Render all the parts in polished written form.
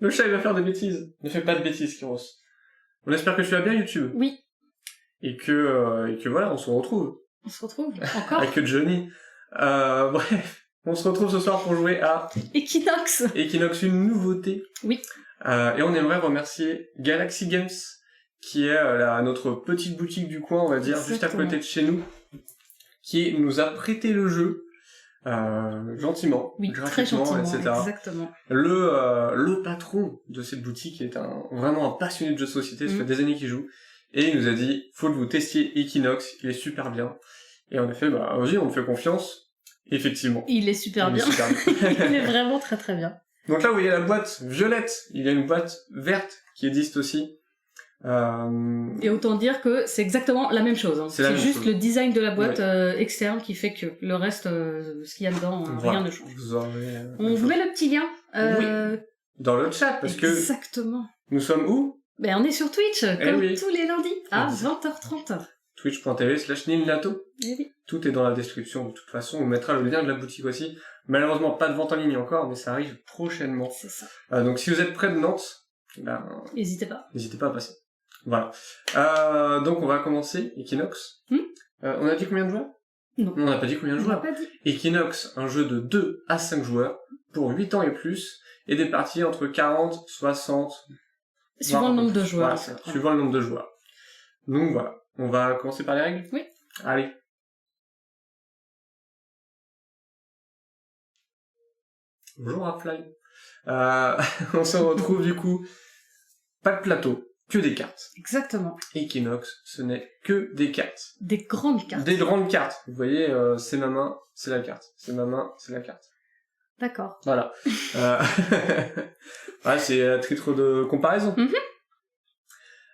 Le chat, il va faire des bêtises. Ne fais pas de bêtises, Kyros. On espère que tu vas bien, YouTube. Oui. Et que voilà, on se retrouve. On se retrouve encore Avec Johnny. Bref, on se retrouve ce soir pour jouer à Equinox. Equinox, une nouveauté. Oui. Et on aimerait remercier Galaxy Games, qui est notre petite boutique du coin, on va dire, juste à côté de chez nous, qui nous a prêté le jeu, gentiment, oui, gratuitement, très gentiment, etc. Exactement. Le patron de cette boutique est vraiment un passionné de jeux de société, ça fait des années qu'il joue, et il nous a dit, faut que vous testiez Equinox, il est super bien. Et en effet, vas-y, on me fait confiance. Effectivement. Il est super bien. Il est vraiment très très bien. Donc là, vous voyez la boîte violette, il y a une boîte verte qui existe aussi. Et autant dire que c'est exactement la même chose. Hein. C'est juste le design de la boîte externe qui fait que le reste, ce qu'il y a dedans, voilà. Rien ne change. On vous met le petit lien. Oui. Dans le chat, parce exactement. Que nous sommes où? Ben on est sur Twitch, comme tous les lundis, à 20h30. Twitch.tv/nilnato. Oui. Tout est dans la description de toute façon, on mettra le lien de la boutique aussi. Malheureusement, pas de vente en ligne encore, mais ça arrive prochainement. C'est ça. Donc si vous êtes près de Nantes, n'hésitez pas. N'hésitez pas à passer. Voilà. Donc on va commencer, Equinox. On a dit combien de joueurs? Non. On n'a pas dit combien de joueurs. On n'a pas dit. Equinox, un jeu de 2 à 5 joueurs, pour 8 ans et plus, et des parties entre 40, 60... Suivant le nombre de joueurs. Voilà, suivant le nombre de joueurs. Donc voilà. On va commencer par les règles? Oui. Allez. Bonjour Rapfly. On se retrouve du coup, pas de plateau, que des cartes. Exactement. Equinox, ce n'est que des cartes. Des grandes cartes. Des grandes cartes. Vous voyez, c'est ma main, c'est la carte. C'est ma main, c'est la carte. D'accord. Voilà. Voilà, c'est à titre de comparaison.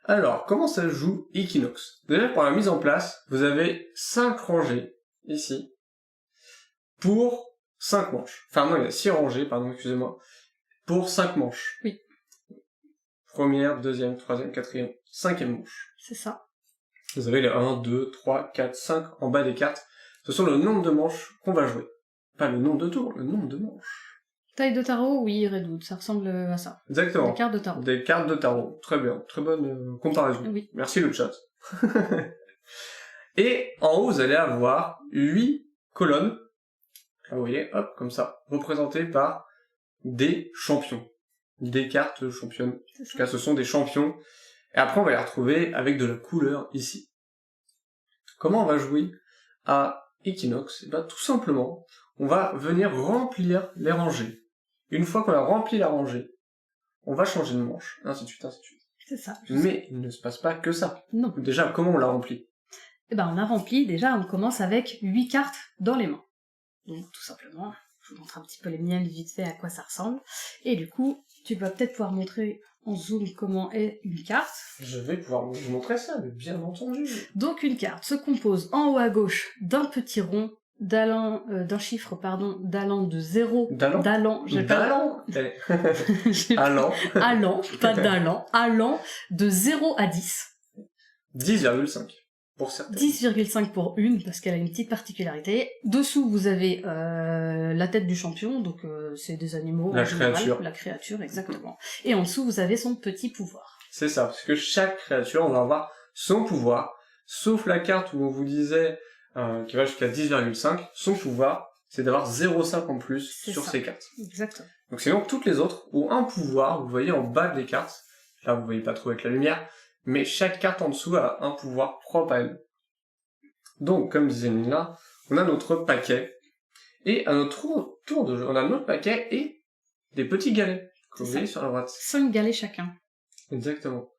Alors, comment ça joue Equinox? Déjà, pour la mise en place, vous avez 5 rangées, ici, pour 5 manches. Enfin non, il y a 6 rangées, pardon, excusez-moi, pour 5 manches. Oui. Première, deuxième, troisième, quatrième, cinquième manche. C'est ça. Vous avez les 1, 2, 3, 4, 5 en bas des cartes. Ce sont le nombre de manches qu'on va jouer. Pas le nombre de tours, le nombre de manches. Taille de tarot, oui, Redoute, ça ressemble à ça. Exactement. Des cartes de tarot. Des cartes de tarot. Très bien, très bonne comparaison. Oui. Merci le chat. Et en haut, vous allez avoir 8 colonnes. Là, vous voyez, hop, comme ça, représentées par des champions. Des cartes championnes. En tout cas, ce sont des champions. Et après, on va les retrouver avec de la couleur ici. Comment on va jouer à Equinox? Et bien, tout simplement, on va venir remplir les rangées. Une fois qu'on a rempli la rangée, on va changer de manche, ainsi de suite, ainsi de suite. C'est ça. Mais il ne se passe pas que ça. Non. Déjà, comment on l'a rempli? Eh ben, on l'a rempli, déjà, on commence avec 8 cartes dans les mains. Donc, tout simplement, je vous montre un petit peu les miennes vite fait à quoi ça ressemble. Et du coup, tu vas peut-être pouvoir montrer en zoom comment est une carte. Je vais pouvoir vous montrer ça, mais bien entendu. Donc, une carte se compose en haut à gauche d'un petit rond, d'un chiffre, d'allant de 0. D'allant. Allant, pas d'allant. Allant de 0 à 10. 10,5 pour certaines. 10,5 pour une, parce qu'elle a une petite particularité. Dessous, vous avez la tête du champion, donc c'est des animaux la en général. Créature. La créature, exactement. Et en dessous, vous avez son petit pouvoir. C'est ça, parce que chaque créature, on va avoir son pouvoir, sauf la carte où on vous disait qui va jusqu'à 10,5, son pouvoir, c'est d'avoir 0,5 en plus sur ces cartes. Exactement. Donc sinon, toutes les autres ont un pouvoir, vous voyez en bas des cartes, là vous voyez pas trop avec la lumière, mais chaque carte en dessous a un pouvoir propre à elle. Donc, comme disait Nina, on a notre paquet, et à notre tour de jeu, on a notre paquet et des petits galets, que vous voyez sur la droite. 5 galets chacun. Exactement.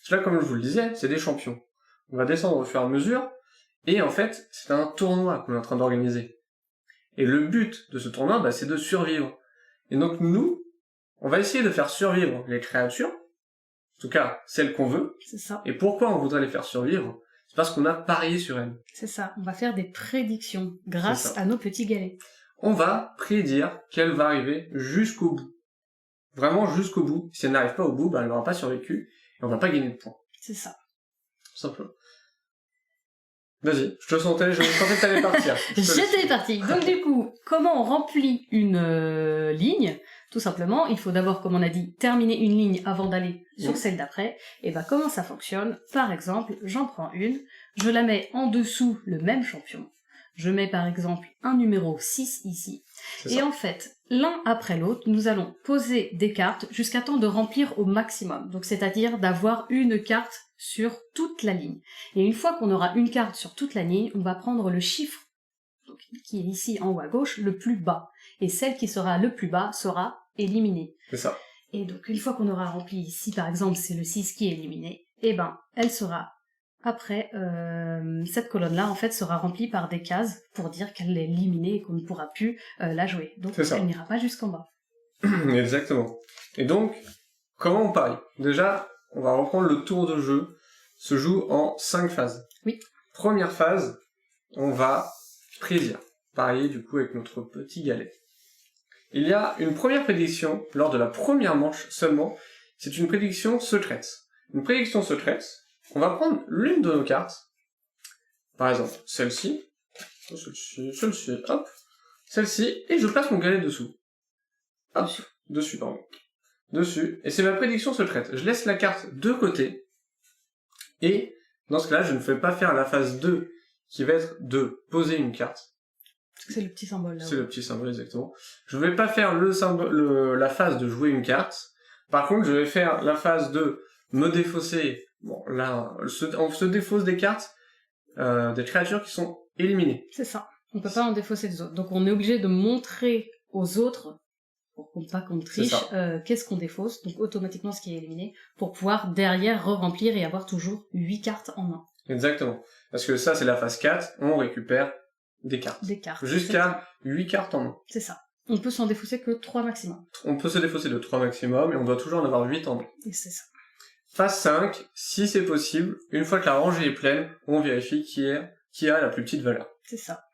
Là, comme je vous le disais, c'est des champions. On va descendre au fur et à mesure, et en fait, c'est un tournoi qu'on est en train d'organiser. Et le but de ce tournoi, c'est de survivre. Et donc nous, on va essayer de faire survivre les créatures, en tout cas celles qu'on veut. C'est ça. Et pourquoi on voudrait les faire survivre? C'est parce qu'on a parié sur elles. C'est ça. On va faire des prédictions grâce à nos petits galets. On va prédire qu'elle va arriver jusqu'au bout. Vraiment jusqu'au bout. Si elle n'arrive pas au bout, elle n'aura pas survécu et on va pas gagner de points. C'est ça. Tout simplement. Vas-y, je sentais que t'allais partir. J'étais partie. Donc du coup, comment on remplit une ligne? Tout simplement, il faut d'abord, comme on a dit, terminer une ligne avant d'aller sur celle d'après. Et bah comment ça fonctionne? Par exemple, j'en prends une, je la mets en dessous le même champion. Je mets par exemple un numéro 6 ici. Et en fait, l'un après l'autre, nous allons poser des cartes jusqu'à temps de remplir au maximum. Donc c'est-à-dire d'avoir une carte sur toute la ligne. Et une fois qu'on aura une carte sur toute la ligne, on va prendre le chiffre donc, qui est ici en haut à gauche, le plus bas. Et celle qui sera le plus bas sera éliminée. C'est ça. Et donc une fois qu'on aura rempli ici, par exemple, c'est le 6 qui est éliminé, et ben elle sera après, cette colonne-là, en fait, sera remplie par des cases pour dire qu'elle est éliminée et qu'on ne pourra plus la jouer. Donc, elle n'ira pas jusqu'en bas. Exactement. Et donc, comment on parie? Déjà, on va reprendre le tour de jeu. Se joue en 5 phases. Oui. Première phase, on va prédire. Parier, du coup, avec notre petit galet. Il y a une première prédiction, lors de la première manche seulement. C'est une prédiction secrète. Une prédiction secrète, on va prendre l'une de nos cartes, par exemple celle-ci, hop, celle-ci, et je place mon galet dessous. Hop, dessus, et c'est ma prédiction secrète. Je laisse la carte de côté, et dans ce cas-là, je ne fais pas faire la phase 2, qui va être de poser une carte. C'est le petit symbole là. C'est le petit symbole, exactement. Je ne vais pas faire la phase de jouer une carte. Par contre, je vais faire la phase de me défausser. Bon, là, on se défausse des cartes, des créatures qui sont éliminées. C'est ça. On peut pas en défausser des autres. Donc on est obligé de montrer aux autres, pour pas qu'on triche, qu'est-ce qu'on défausse, donc automatiquement ce qui est éliminé, pour pouvoir derrière re-remplir et avoir toujours 8 cartes en main. Exactement. Parce que ça, c'est la phase 4, on récupère des cartes. Des cartes. Jusqu'à 8 cartes en main. C'est ça. On peut s'en défausser que 3 maximum. On peut se défausser de 3 maximum, et on doit toujours en avoir 8 en main. Et c'est ça. Phase 5, si c'est possible, une fois que la rangée est pleine, on vérifie qui a la plus petite valeur. C'est ça.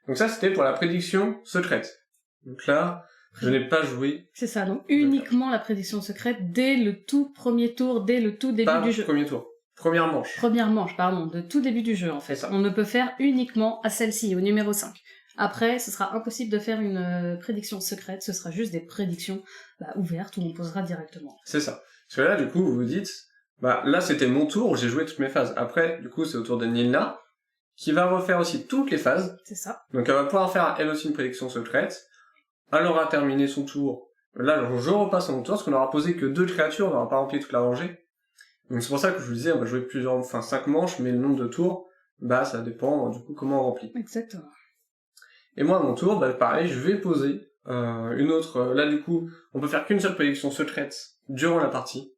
Donc ça, c'était pour la prédiction secrète. Donc là, je n'ai pas joué. C'est ça, donc uniquement la prédiction secrète dès le tout premier tour, dès le tout début du jeu. Premier tour. Première manche. Première manche, pardon, de tout début du jeu en fait. On ne peut faire uniquement à celle-ci, au numéro 5. Après, ce sera impossible de faire une prédiction secrète, ce sera juste des prédictions ouvertes où on posera directement. C'est ça. Parce que là, du coup, vous vous dites, là c'était mon tour, j'ai joué toutes mes phases. Après, du coup, c'est au tour de Nilna, qui va refaire aussi toutes les phases. C'est ça. Donc elle va pouvoir faire elle aussi une prédiction secrète. Elle aura terminé son tour. Là, je repasse à mon tour, parce qu'on n'aura posé que 2 créatures, on n'aura pas rempli toute la rangée. Donc c'est pour ça que je vous disais, on va jouer 5 manches, mais le nombre de tours, ça dépend du coup comment on remplit. Exactement. Et moi, à mon tour, pareil, je vais poser une autre... là, du coup, on peut faire qu'une seule prédiction secrète durant la partie.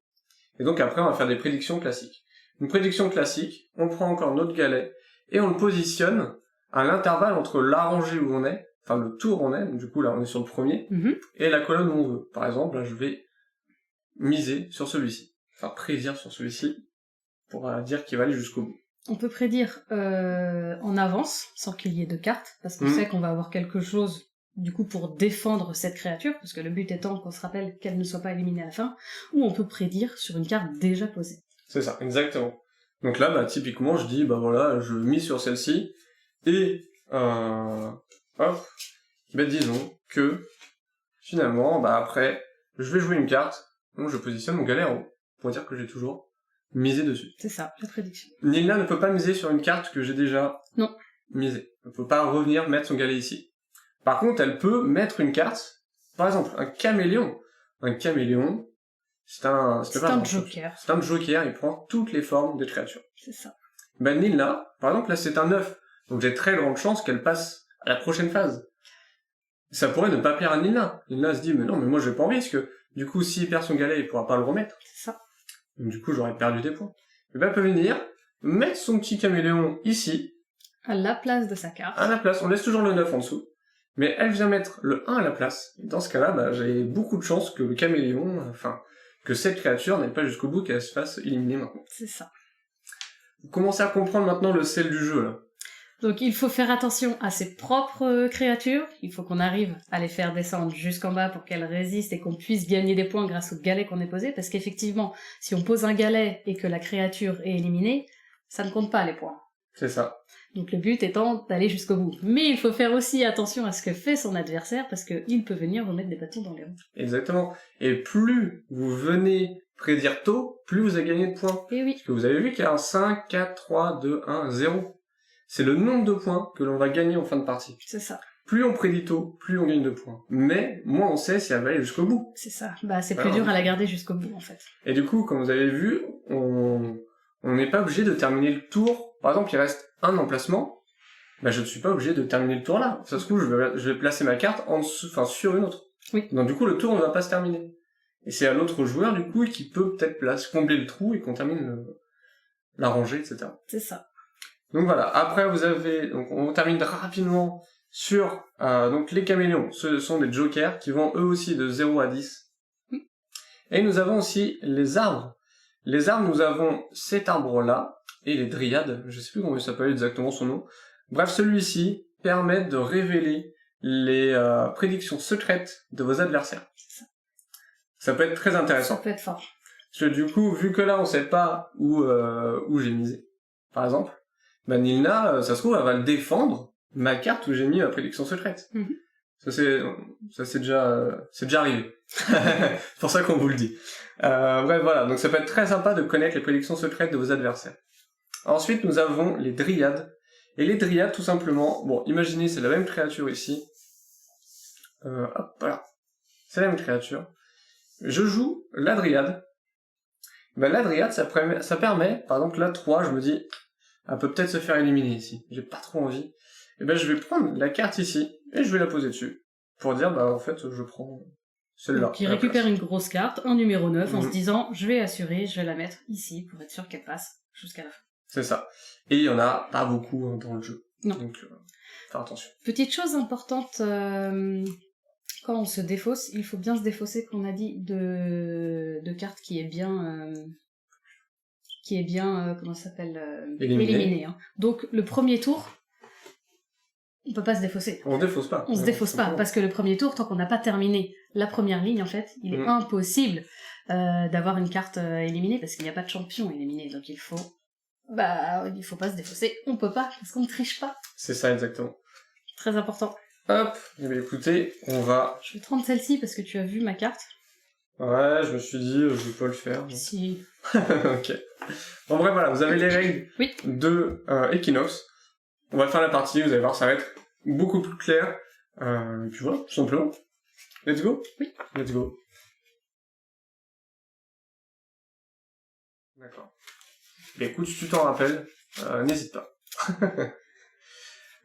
Et donc après, on va faire des prédictions classiques. Une prédiction classique, on prend encore notre galet, et on le positionne à l'intervalle entre la rangée où on est, enfin le tour où on est, donc du coup là on est sur le premier, et la colonne où on veut. Par exemple, là je vais miser sur celui-ci, enfin prédire sur celui-ci, pour dire qu'il va aller jusqu'au bout. On peut prédire en avance, sans qu'il y ait de cartes, parce qu'on sait qu'on va avoir quelque chose du coup pour défendre cette créature, parce que le but étant qu'on se rappelle qu'elle ne soit pas éliminée à la fin, ou on peut prédire sur une carte déjà posée. C'est ça, exactement. Donc là, typiquement, je dis, voilà, je mise sur celle-ci, et, disons que, finalement, après, je vais jouer une carte, donc je positionne mon galet en haut, pour dire que j'ai toujours misé dessus. C'est ça, la prédiction. Nilna ne peut pas miser sur une carte que j'ai déjà misée. Elle ne peut pas revenir mettre son galet ici. Par contre, elle peut mettre une carte, par exemple, un caméléon. Un caméléon, c'est un joker. C'est un joker, il prend toutes les formes des créatures. C'est ça. Nilna, par exemple, là c'est un 9. Donc j'ai très grande chance qu'elle passe à la prochaine phase. Ça pourrait ne pas plaire à Nilna. Nilna se dit, mais non, mais moi j'ai pas envie, parce que du coup, s'il perd son galet, il pourra pas le remettre. C'est ça. Donc du coup, j'aurais perdu des points. Et elle peut venir, mettre son petit caméléon ici. À la place de sa carte. À la place, on laisse toujours le 9 en dessous. Mais elle vient mettre le 1 à la place. Et dans ce cas-là, j'ai beaucoup de chance que le caméléon, que cette créature n'aille pas jusqu'au bout, qu'elle se fasse éliminer maintenant. C'est ça. Vous commencez à comprendre maintenant le sel du jeu, là. Donc il faut faire attention à ses propres créatures, il faut qu'on arrive à les faire descendre jusqu'en bas pour qu'elles résistent et qu'on puisse gagner des points grâce au galet qu'on ait posé, parce qu'effectivement, si on pose un galet et que la créature est éliminée, ça ne compte pas les points. C'est ça. Donc le but étant d'aller jusqu'au bout. Mais il faut faire aussi attention à ce que fait son adversaire, parce qu'il peut venir vous mettre des bâtons dans les roues. Exactement. Et plus vous venez prédire tôt, plus vous avez gagné de points. Et oui, Parce que vous avez vu qu'il y a un 5, 4, 3, 2, 1, 0. C'est le nombre de points que l'on va gagner en fin de partie. c'est ça. Plus on prédit tôt, plus on gagne de points. Mais moins on sait si elle va aller jusqu'au bout. C'est ça. Bah, c'est plus Alors, dur à la garder jusqu'au bout, en fait. Et du coup, comme vous avez vu, on n'est pas obligé de terminer le tour. Par exemple, il reste un emplacement. Bah, je ne suis pas obligé de terminer le tour là. Ça se trouve, je vais placer ma carte en dessous, enfin, sur une autre. Oui. Donc du coup, le tour ne va pas se terminer. Et c'est à l'autre joueur, du coup, qui peut peut-être combler le trou et qu'on termine la rangée, etc. C'est ça. Donc voilà. Après, vous avez, donc on termine rapidement sur, donc les caméléons. Ce sont des jokers qui vont eux aussi de 0 à 10. Et nous avons aussi les arbres. Les arbres, nous avons cet arbre-là, et les dryades, je sais plus comment il s'appelle exactement son nom. Bref, celui-ci permet de révéler les prédictions secrètes de vos adversaires. Ça peut être très Ça intéressant. peut être fort. Parce que du coup, vu que là, on sait pas où j'ai misé, par exemple, bah Nilna, ça se trouve, elle va le défendre, ma carte où j'ai mis ma prédiction secrète. Mhm. Ça c'est déjà arrivé. C'est pour ça qu'on vous le dit. Bref, voilà. Donc ça peut être très sympa de connaître les prédictions secrètes de vos adversaires. Ensuite, nous avons les dryades. Et les dryades, tout simplement, bon, imaginez, c'est la même créature ici. Hop, voilà. C'est la même créature. Je joue la dryade. Ben, la dryade, ça permet, par exemple, la 3, je me dis, elle peut peut-être se faire éliminer ici. J'ai pas trop envie. Et ben, je vais prendre la carte ici, et je vais la poser dessus. Pour dire, bah, en fait, je prends celle-là. Donc il récupère une grosse carte, en numéro 9, en se Mhm. disant, je vais assurer, je vais la mettre ici, pour être sûr qu'elle passe jusqu'à la fin. C'est ça. Et il y en a pas beaucoup hein, dans le jeu. Non. Donc, faire attention. Petite chose importante, quand on se défausse, il faut bien se défausser, qu'on a dit, de cartes qui est bien, comment ça s'appelle, Éliminé. hein. Donc le premier tour, on peut pas se défausser. On se défausse pas. On se défausse pas, parce que le premier tour, tant qu'on n'a pas terminé la première ligne, en fait, il est impossible d'avoir une carte éliminée, parce qu'il n'y a pas de champion éliminé, donc il faut pas se défausser, on peut pas, parce qu'on ne triche pas. C'est ça, exactement. Très important. Hop, eh bien, écoutez, on va... Je vais te rendre celle-ci, parce que tu as vu ma carte. Ouais, je me suis dit, je peux le faire. Si. Ok. Bon, bref, voilà, vous avez les règles Oui. de Equinox. On va faire la partie, vous allez voir, ça va être beaucoup plus clair. Et puis voilà, tout simplement. Let's go? Oui. Let's go. D'accord. Mais écoute, si tu t'en rappelles, n'hésite pas.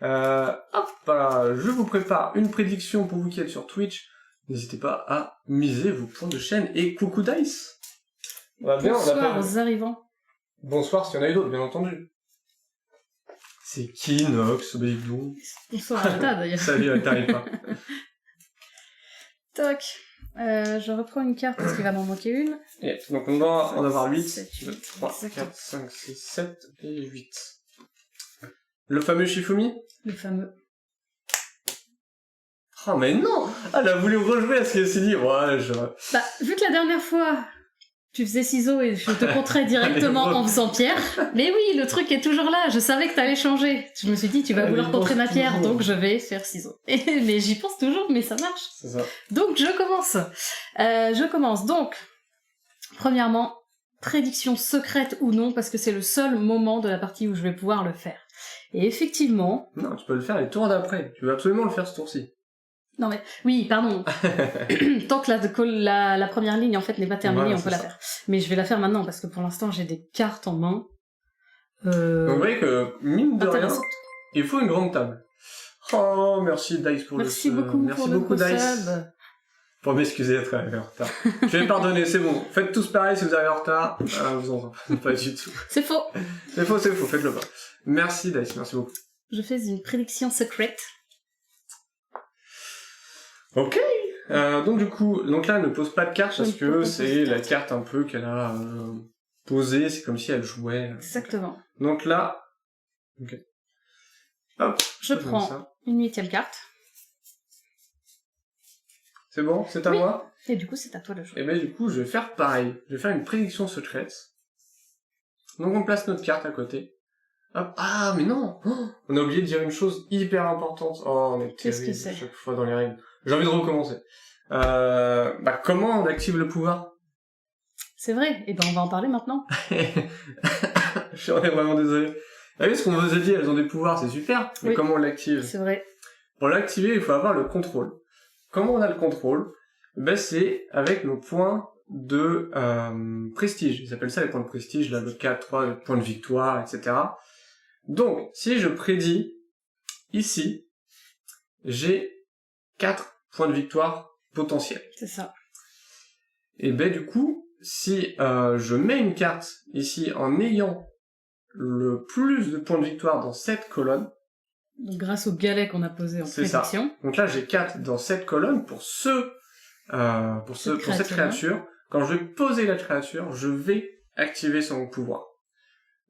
Hop, voilà, je vous prépare une prédiction pour vous qui êtes sur Twitch. N'hésitez pas à miser vos points de chaîne. Et coucou Dice. On va bien, on Bonsoir appelle... aux arrivants. Bonsoir s'il y en a eu d'autres, bien entendu. C'est qui, Nox, Bédou? Bonsoir à ta d'ailleurs. Salut, t'arrives pas. Toc. Je reprends une carte parce qu'il va m'en manquer une. Et donc on va en avoir 8, 7, 2, 3, exactement. 4, 5, 6, 7 et 8. Le fameux Shifumi? Le fameux. Oh mais non! Ah, elle a voulu rejouer à ce qu'elle s'est dit. Ouais, je... Bah, vu que la dernière fois, tu faisais ciseaux et je te contrais directement en faisant pierre. Mais oui, le truc est toujours là. Je savais que t'allais changer. Je me suis dit, tu vas Elle vouloir y contrer pense ma pierre, toujours. donc je vais faire ciseaux. Mais j'y pense toujours, mais ça marche. C'est ça. Donc je commence. Donc, premièrement, prédiction secrète ou non, parce que c'est le seul moment de la partie où je vais pouvoir le faire. Et effectivement... Non, tu peux le faire les tours d'après. Tu veux absolument le faire ce tour-ci. Non mais... Oui, pardon. Tant que la première ligne, en fait, n'est pas terminée, Voilà, on peut c'est la ça. faire. Mais je vais la faire maintenant, parce que pour l'instant, j'ai des cartes en main. Donc vous voyez que, mine de rien, Intéressante. il faut une grande table. Oh, merci Dice pour Merci le sub. beaucoup Merci pour le beaucoup Dice. sub. Pour m'excuser d'être arrivé en retard. Je vais pardonner, c'est bon. Faites tous pareil si vous arrivez en retard. Vous en pas du tout. C'est faux. C'est faux, faites-le pas. Merci Dice, merci beaucoup. Je fais une prédiction secrète. Ok. Donc du coup, donc là elle ne pose pas de carte parce Je ne que peux pas c'est poser de la carte. carte un peu qu'elle a posée, c'est comme si elle jouait. Exactement. Donc là, ok. Hop, Je comme prends ça. une 8e carte. C'est bon, c'est à Oui. moi. Et du coup, c'est à toi de jouer. Et ben du coup, je vais faire pareil. Je vais faire une prédiction secrète. Donc on place notre carte à côté. Hop. Ah, mais non, on a oublié de dire une chose hyper importante. Oh, on est Qu'est-ce que terrible c'est? chaque fois dans les règles. J'ai envie de recommencer. Comment on active le pouvoir? C'est vrai, et ben on va en parler maintenant. Je suis vraiment désolé. Ah oui, ce qu'on vous a dit, elles ont des pouvoirs, c'est super, mais Oui. comment on l'active? C'est vrai. Pour l'activer, il faut avoir le contrôle. Comment on a le contrôle? C'est avec nos points de prestige. Ils appellent ça les points de prestige, là, le 4, 3, le point de victoire, etc. Donc, si je prédis, ici, j'ai 4 points de victoire potentiels. C'est ça. Et du coup, si je mets une carte ici en ayant le plus de points de victoire dans cette colonne, Donc grâce au galet qu'on a posé en c'est ça. prédiction. Donc là, j'ai 4 dans cette colonne pour cette créature. Quand je vais poser la créature, je vais activer son pouvoir.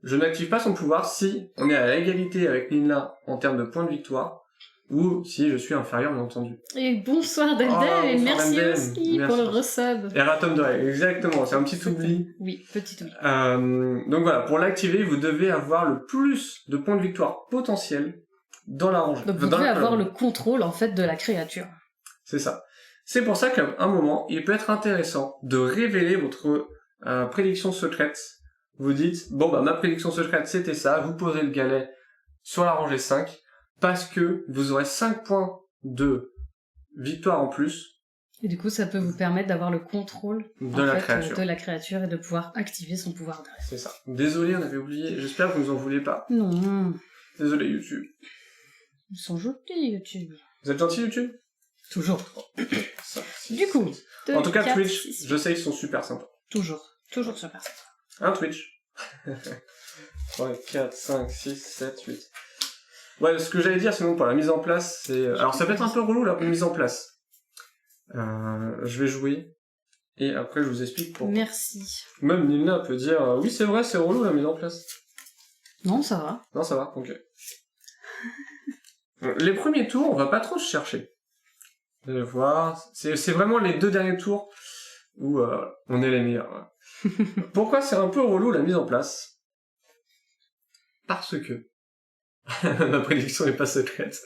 Je n'active pas son pouvoir si on est à égalité avec Nina en termes de points de victoire, ou si je suis inférieur, bien entendu. Et bonsoir Demdem, et bonsoir, merci Demdem. aussi Merci. pour le resub. Erratum de règle, exactement, c'est un petit oubli. Oui, petit oubli. Donc voilà, pour l'activer, vous devez avoir le plus de points de victoire potentiels dans la rangée. Donc vous devez avoir le contrôle en fait de la créature. C'est ça. C'est pour ça qu'à un moment, il peut être intéressant de révéler votre prédiction secrète. Vous dites, ma prédiction secrète c'était ça, vous posez le galet sur la rangée 5, parce que vous aurez 5 points de victoire en plus. Et du coup, ça peut vous permettre d'avoir le contrôle de la créature et de pouvoir activer son pouvoir derrière. C'est ça. Désolé, on avait oublié. J'espère que vous nous en voulez pas. Non. Désolé, YouTube. Ils sont gentils, YouTube. Vous êtes gentil, YouTube? Toujours. 5, 6, Du coup, 7. En tout cas, 4, Twitch, 6. je sais qu'ils sont super sympas. Toujours sur personne. Un Twitch. 3, 4, 5, 6, 7, 8. Ouais, ce que j'allais dire, sinon, pour la mise en place, c'est... Alors, ça peut être un peu relou, la mise en place. Je vais jouer, et après, je vous explique pourquoi. Merci. Même Nina peut dire, oui, c'est vrai, c'est relou, la mise en place. Non, ça va. Non, ça va, ok. Les premiers tours, on va pas trop se chercher. Vous allez voir, c'est vraiment les 2 derniers tours où on est les meilleurs. Pourquoi c'est un peu relou la mise en place? Parce que ma prédiction n'est pas secrète.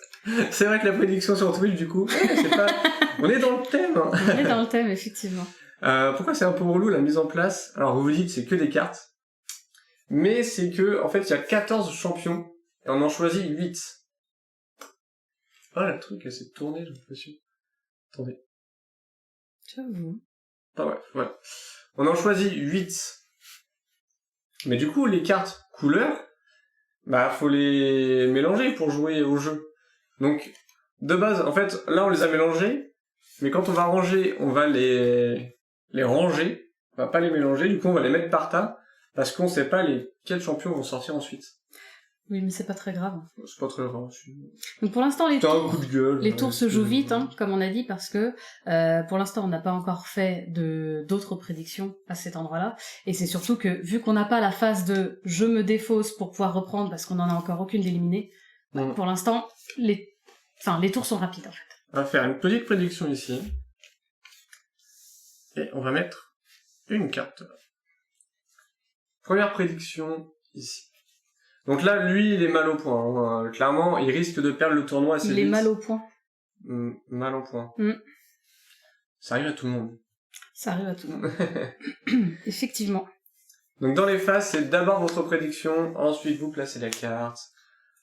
C'est vrai que la prédiction sur Twitch, du coup, c'est pas... on est dans le thème. Hein. On est dans le thème, effectivement. Pourquoi c'est un peu relou la mise en place? Alors vous vous dites c'est que des cartes, mais c'est que en fait il y a 14 champions et on en choisit 8. Ah, le truc essaie de tourner, j'ai l'impression. Attendez. J'avoue. Ah ouais, voilà. On en choisit 8. Mais du coup, les cartes couleurs, faut les mélanger pour jouer au jeu. Donc, de base, en fait, là, on les a mélangés, mais quand on va ranger, on va les ranger. On va pas les mélanger, du coup, on va les mettre par tas, parce qu'on sait pas quels champions vont sortir ensuite. Oui, mais c'est pas très grave. C'est pas très grave. Donc pour l'instant, les tours se jouent vite, hein, comme on a dit, parce que pour l'instant, on n'a pas encore fait d'autres prédictions à cet endroit-là. Et c'est surtout que, vu qu'on n'a pas la phase de « je me défausse pour pouvoir reprendre » parce qu'on en a encore aucune d'éliminée, pour l'instant, les tours sont rapides, en fait. On va faire une petite prédiction ici. Et on va mettre une carte. Première prédiction ici. Donc là, lui, il est mal au point. Hein. Clairement, il risque de perdre le tournoi assez vite. Il est mal au point. Mal au point. Ça arrive à tout le monde. Ça arrive à tout le monde. Effectivement. Donc dans les phases, c'est d'abord votre prédiction, ensuite vous placez la carte,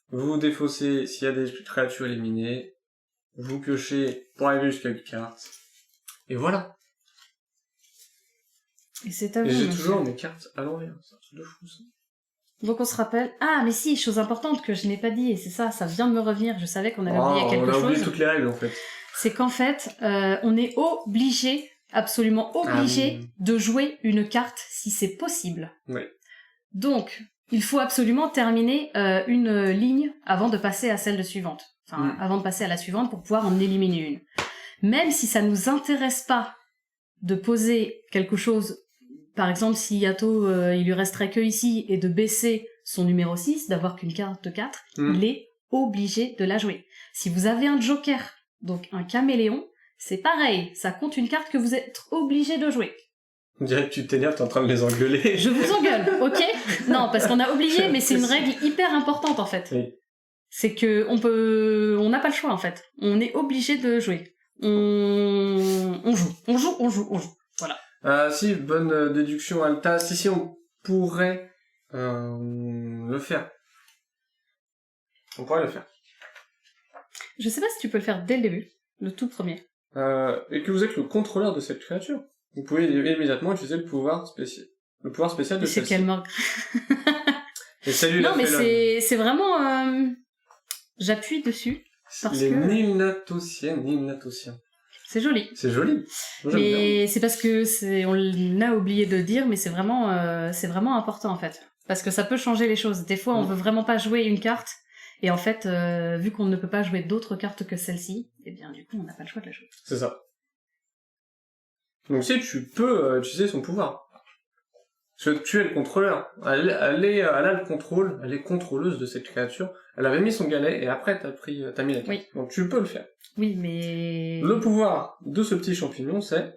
vous défaussez s'il y a des créatures éliminées, vous piochez pour arriver jusqu'à une carte. Et voilà. Et c'est à vous. Et j'ai toujours mes cartes à l'envers. C'est un truc de fou, ça. Donc on se rappelle... Ah, mais si, chose importante que je n'ai pas dit, et c'est ça vient de me revenir, je savais qu'on avait oublié quelque chose. On a oublié toutes les règles, en fait. C'est qu'en fait, on est obligé, absolument obligé, de jouer une carte si c'est possible. Oui. Donc, il faut absolument terminer une ligne avant de passer à celle suivante. Enfin, avant de passer à la suivante pour pouvoir en éliminer une. Même si ça nous intéresse pas de poser quelque chose... Par exemple, si Yato, il lui resterait que ici, et de baisser son numéro 6, d'avoir qu'une carte de 4, il est obligé de la jouer. Si vous avez un joker, donc un caméléon, c'est pareil, ça compte une carte que vous êtes obligé de jouer. On dirait que tu t'énerves, t'es en train de les engueuler. Je vous engueule, ok? Non, parce qu'on a oublié, mais c'est une règle hyper importante en fait. Oui. C'est que on n'a pas le choix en fait. On est obligé de jouer. On joue. Voilà. Si, bonne déduction, Alta. Si, on pourrait le faire. On pourrait le faire. Je sais pas si tu peux le faire dès le début, le tout premier. Et que vous êtes le contrôleur de cette créature. Vous pouvez immédiatement utiliser le pouvoir spécial. Le pouvoir spécial de C'est celle-ci. quelle marque? Et salut Non, la mais félonne. c'est vraiment... J'appuie dessus. Parce Les que- Nilnatosiens. C'est joli. C'est joli. Moi, j'aime bien. Mais c'est parce que on l'a oublié de dire, mais c'est vraiment important en fait. Parce que ça peut changer les choses. Des fois, on veut vraiment pas jouer une carte, et en fait, vu qu'on ne peut pas jouer d'autres cartes que celle-ci, eh bien du coup, on n'a pas le choix de la jouer. C'est ça. Donc si tu peux utiliser son pouvoir. Parce que tu es le contrôleur. Elle a le contrôle, elle est contrôleuse de cette créature. Elle avait mis son galet et après t'as mis la carte. Oui. Donc tu peux le faire. Oui, mais... Le pouvoir de ce petit champignon, c'est...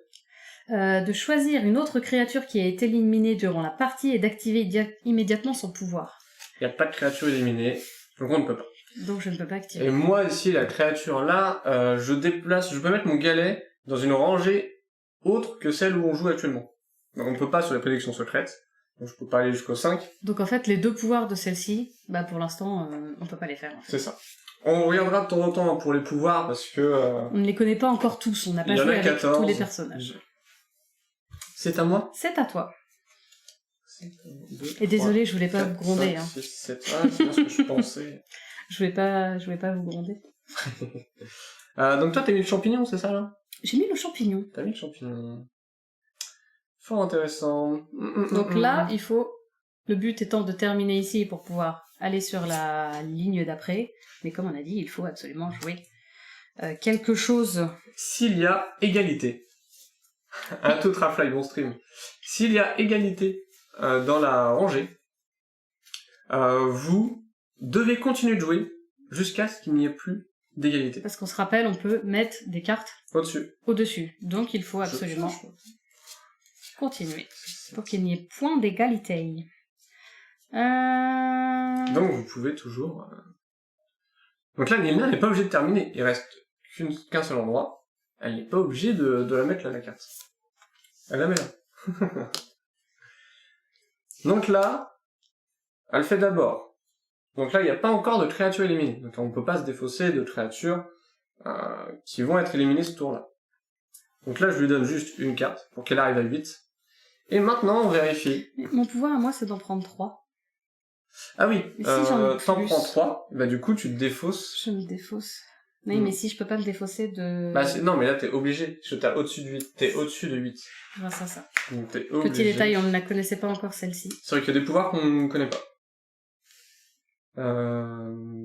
de choisir une autre créature qui a été éliminée durant la partie et d'activer immédiatement son pouvoir. Il n'y a pas de créature éliminée, donc on ne peut pas. Donc je ne peux pas activer. Et moi ici, la créature là, je peux mettre mon galet dans une rangée autre que celle où on joue actuellement. Donc on ne peut pas sur les prédictions secrètes, donc je peux pas aller jusqu'au 5. Donc en fait, les deux pouvoirs de celle-ci, bah pour l'instant, on peut pas les faire. En fait. C'est ça. On regardera de temps en temps pour les pouvoirs parce que... On ne les connaît pas encore tous, on n'a pas il y en joué a avec 14. tous les personnages. C'est à moi. C'est à toi. 5, 2, Et désolé, je voulais pas 4, vous gronder. 5, Hein. 6, 7. Ah, c'est bien ce que je pensais. Je voulais pas vous gronder. Donc toi, t'as mis le champignon, c'est ça, là? J'ai mis le champignon. T'as mis le champignon. Fort intéressant. Donc là, il faut... Le but étant de terminer ici pour pouvoir aller sur la ligne d'après. Mais comme on a dit, il faut absolument jouer quelque chose. S'il y a égalité, un tout trafly bon stream. S'il y a égalité dans la rangée, vous devez continuer de jouer jusqu'à ce qu'il n'y ait plus d'égalité. Parce qu'on se rappelle, on peut mettre des cartes Au-dessus. au-dessus. Donc il faut absolument continuer pour qu'il n'y ait point d'égalité. Donc vous pouvez toujours... Donc là, Nilna n'est pas obligée de terminer. Il reste qu'un seul endroit. Elle n'est pas obligée de la mettre là, la carte. Elle la met là. Donc là, elle fait d'abord. Donc là, il n'y a pas encore de créatures éliminées. Donc on ne peut pas se défausser de créatures qui vont être éliminées ce tour-là. Donc là, je lui donne juste une carte pour qu'elle arrive à 8. Et maintenant, on vérifie. Mon pouvoir à moi, c'est d'en prendre 3. Ah oui, Et si j'en ai t'en plus prends 3, bah du coup, tu te défausses. Je me défausse. Oui, mais si je peux pas me défausser de... Bah non, mais là, t'es obligé. Parce que t'es au-dessus de 8. T'es au-dessus de 8. Grâce à ça. Donc t'es obligé. Petit détail, on ne la connaissait pas encore celle-ci. C'est vrai qu'il y a des pouvoirs qu'on ne connaît pas.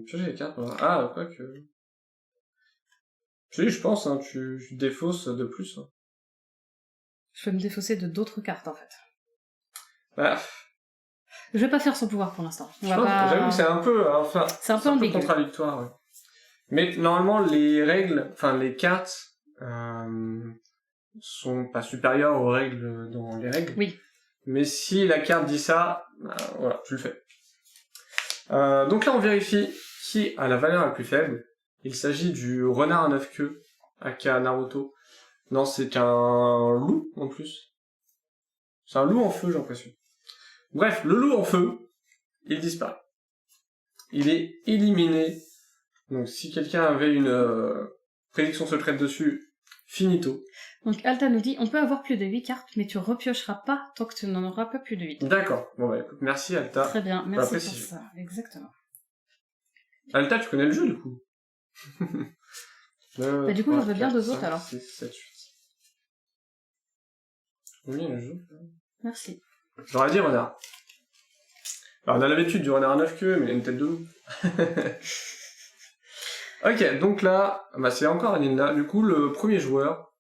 J'ai les cartes. Voilà. Ah, quoi que... Si, je pense, hein, tu défausses de plus. Hein. Je peux me défausser de d'autres cartes, en fait. Bah, Je vais pas faire son pouvoir pour l'instant. j'avoue que c'est un peu... Enfin, C'est un peu ambigu. contradictoire, ouais. Mais normalement, les règles... Enfin, les cartes... sont pas supérieures aux règles dans les règles. Oui. Mais si la carte dit ça, voilà, tu le fais. Donc là, on vérifie qui a la valeur la plus faible. Il s'agit du renard à 9 queues, aka Naruto. Non, c'est un loup, en plus. C'est un loup en feu, j'ai l'impression. Bref, le loup en feu, il disparaît. Il est éliminé. Donc si quelqu'un avait une prédiction secrète dessus, finito. Donc Alta nous dit, on peut avoir plus de 8 cartes, mais tu repiocheras pas tant que tu n'en auras pas plus de 8. D'accord. Bon bah écoute, merci Alta. Très bien, merci pour précision. ça. Exactement. Alta, tu connais le jeu, du coup. Bah, du coup, j'en veux bien 2 autres, alors. 6, 7, 8. Combien le jeu? Merci. J'aurais dit renard. Alors, on a l'habitude du renard à 9 queues, mais il a une tête de loup. Ok, donc là, bah, c'est encore Aninda. Du coup, le premier joueur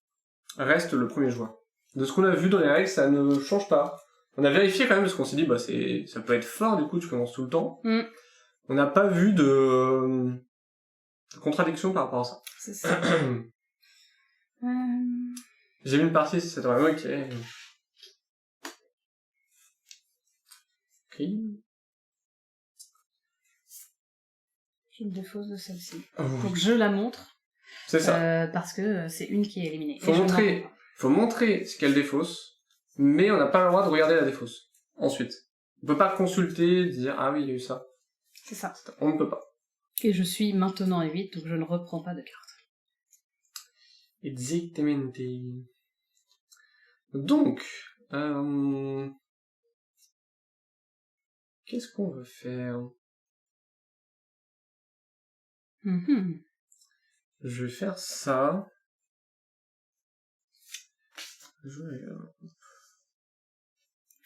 reste le premier joueur. De ce qu'on a vu dans les règles, ça ne change pas. On a vérifié quand même, parce qu'on s'est dit, bah, ça peut être fort, du coup, tu commences tout le temps. Mm. On n'a pas vu de contradiction par rapport à ça. C'est ça. J'ai vu une partie, c'est vrai, ok. Ok. Je me défausse de celle-ci. Oh, Donc je la montre. c'est ça. Parce que c'est une qui est éliminée. Faut Et je montrer, n'en faut montrer ce qu'elle défausse, mais on n'a pas le droit de regarder la défausse. Ensuite. On peut pas consulter, dire, ah oui, il y a eu ça. C'est ça. On ne peut pas. Et je suis maintenant à 8, donc je ne reprends pas de carte. Exactamente. Donc, qu'est-ce qu'on veut faire? Mhm. Je vais faire ça.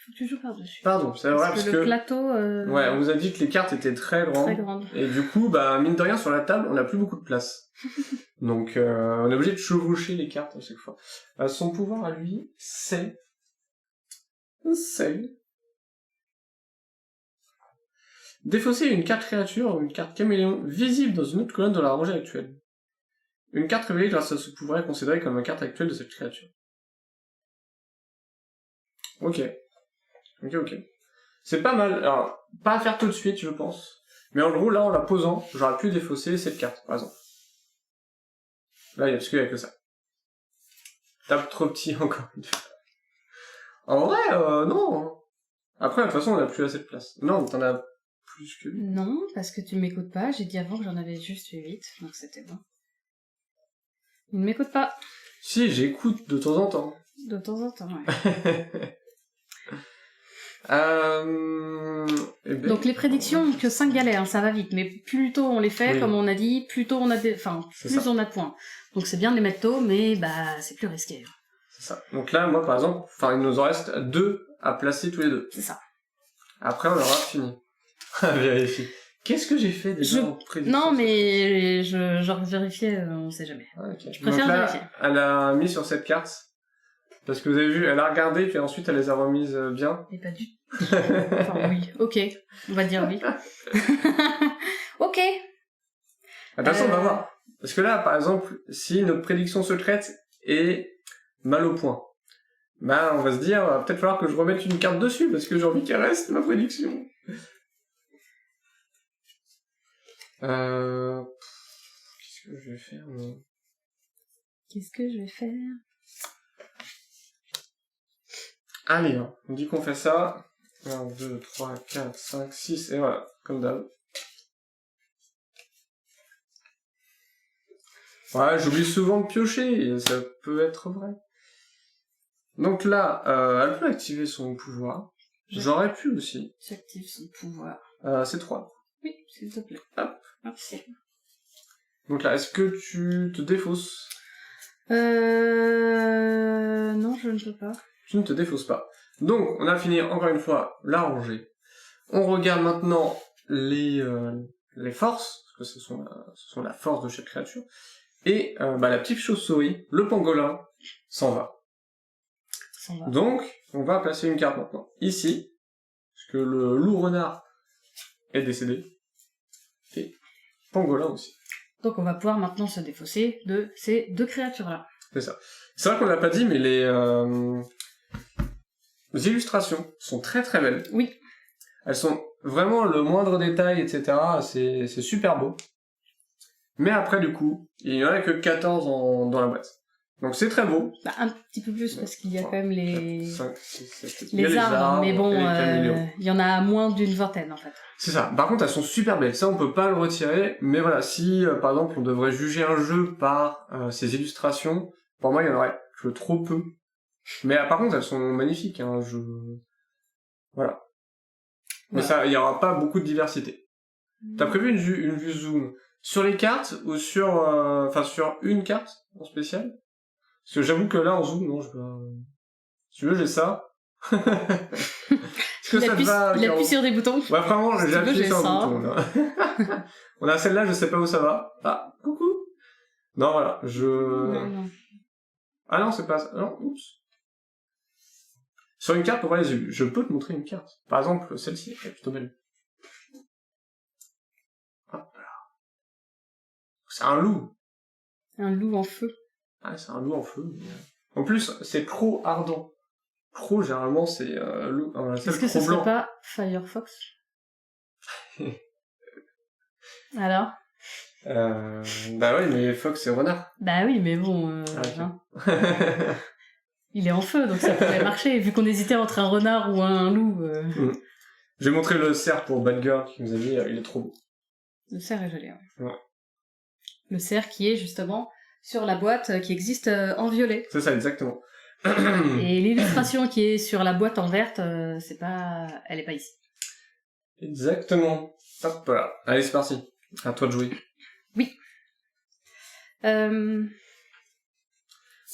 Faut que tu joues par-dessus. Pardon, c'est vrai parce que le plateau... Ouais, on vous a dit que les cartes étaient très grandes. Très grande. Et du coup, bah, mine de rien, sur la table, on n'a plus beaucoup de place. Donc, on est obligé de chevaucher les cartes à chaque fois. Son pouvoir à lui, c'est... défausser une carte créature ou une carte caméléon visible dans une autre colonne de la rangée actuelle. Une carte révélée grâce à ce pouvoir est considérée comme la carte actuelle de cette créature. Ok. C'est pas mal. Alors, pas à faire tout de suite, je pense. Mais en gros, là, en la posant, j'aurais pu défausser cette carte, par exemple. Là, parce qu'il y a que ça. Tape trop petit, encore une fois. En vrai, non. Après, de toute façon, on a plus assez de place. Non, t'en as plus que lui. Non, parce que tu m'écoutes pas. J'ai dit avant que j'en avais juste 8, donc c'était bon. Il ne m'écoute pas. Si, j'écoute de temps en temps. De temps en temps, ouais. Eh ben, Donc les prédictions, que 5 galets, hein, ça va vite, mais plus tôt on les fait, Oui. comme on a dit, plus tôt on a C'est plus ça. on a de points. Donc c'est bien de les mettre tôt, mais bah c'est plus risqué. C'est ça. Donc là, moi, par exemple, il nous en reste 2 à placer tous les deux. C'est ça. Après, on aura fini. Vérifie. Qu'est-ce que j'ai fait déjà en prédiction? Non, mais genre vérifier, on sait jamais. Ah, ok. Je préfère Donc là, vérifier. elle a mis sur cette carte. Parce que vous avez vu, elle a regardé, puis ensuite elle les a remises bien. Et pas du tout. Enfin oui, ok. On va dire oui. Ok. Attention, on va voir. Parce que là, par exemple, si notre prédiction secrète est mal au point, bah on va se dire, va peut-être falloir que je remette une carte dessus, parce que j'ai envie qu'elle reste, ma prédiction. Qu'est-ce que je vais faire, moi? Qu'est-ce que je vais faire? Allez, hein, on dit qu'on fait ça. 1, 2, 3, 4, 5, 6, et voilà, comme d'hab. Ouais, j'oublie souvent de piocher, et ça peut être vrai. Donc là, elle peut activer son pouvoir. J'aurais pu aussi. J'active son pouvoir. C'est 3. Oui, s'il te plaît. Hop. Merci. Donc là, est-ce que tu te défausses? Non, je ne peux pas. Tu ne te défausses pas. Donc, on a fini encore une fois la rangée. On regarde maintenant les forces, parce que ce sont la force de chaque créature. Et la petite chauve-souris, le pangolin, s'en va. Ça va. Donc, on va placer une carte maintenant. Ici, parce que le loup-renard est décédé. Et pangolin aussi. Donc on va pouvoir maintenant se défausser de ces deux créatures-là. C'est ça. C'est vrai qu'on l'a pas dit, mais les illustrations sont très très belles. Oui. Elles sont vraiment le moindre détail, etc. C'est super beau. Mais après, du coup, il y en a que 14 dans la boîte. Donc c'est très beau. Bah, un petit peu plus, parce qu'il y a quand même les... 5, 6, 7, 8. les arbres, mais bon, et les caméléons. il y en a moins d'une vingtaine, en fait. C'est ça. Par contre, elles sont super belles. Ça, on peut pas le retirer. Mais voilà, si, par exemple, on devrait juger un jeu par ses illustrations, pour moi, il y en aurait trop peu. Mais par contre, elles sont magnifiques. Hein, voilà. Mais ça, il y aura pas beaucoup de diversité. T'as prévu une vue zoom sur les cartes ou sur une carte en spécial? Parce que j'avoue que là, en zoom, non, si tu veux, j'ai ça. Est-ce que ça te va? Il appuie sur des boutons. Ouais, vraiment, j'ai appuyé sur un ça. bouton, là. On a celle-là, je sais pas où ça va. Ah, coucou. Non, voilà, Non. Ah non, c'est pas ça. Non, oups. Sur une carte, pour voir les élus, je peux te montrer une carte. Par exemple, celle-ci, elle est plutôt belle. Hop là. C'est un loup. Un loup en feu. Ah, c'est un loup en feu. En plus, c'est trop ardent. Pro, généralement, c'est loup. La seule Est-ce que ce pro serait blanc. pas Firefox? Alors? Bah oui, mais Fox, c'est renard. Bah oui, mais bon, Ah, ok. hein, il est en feu, donc ça pourrait marcher. Vu qu'on hésitait entre un renard ou un loup, J'ai montré le cerf pour Bad Girl qui nous a dit il est trop beau. le cerf est joli. Ouais. Ouais. Le cerf qui est justement sur la boîte qui existe en violet. C'est ça, exactement. Et l'illustration qui est sur la boîte en verte, c'est pas, elle est pas ici. Exactement. Hop là. Allez, c'est parti. À toi de jouer.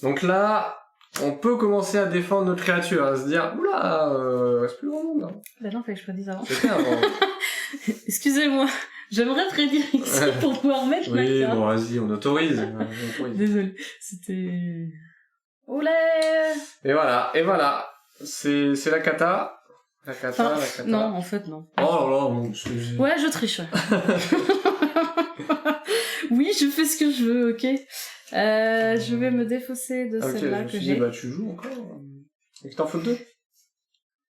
Donc là, on peut commencer à défendre notre créature, à se dire, oula, reste plus grand monde. Hein. Bah non, fallait que je prédise avant. C'était avant. Excusez-moi, j'aimerais prédire ici pour pouvoir mettre ma Oui, carte. bon, vas-y, on autorise. Désolée, c'était... Olé. Et voilà. C'est la cata. La cata, Enfin, la cata. non, en fait, non. Oh là là, bon, Ouais, je triche. Oui, je fais ce que je veux, ok. Je vais me défausser de Ok, celle-là je me que suis dit, j'ai. bah tu joues encore. Et que t'en faut 2.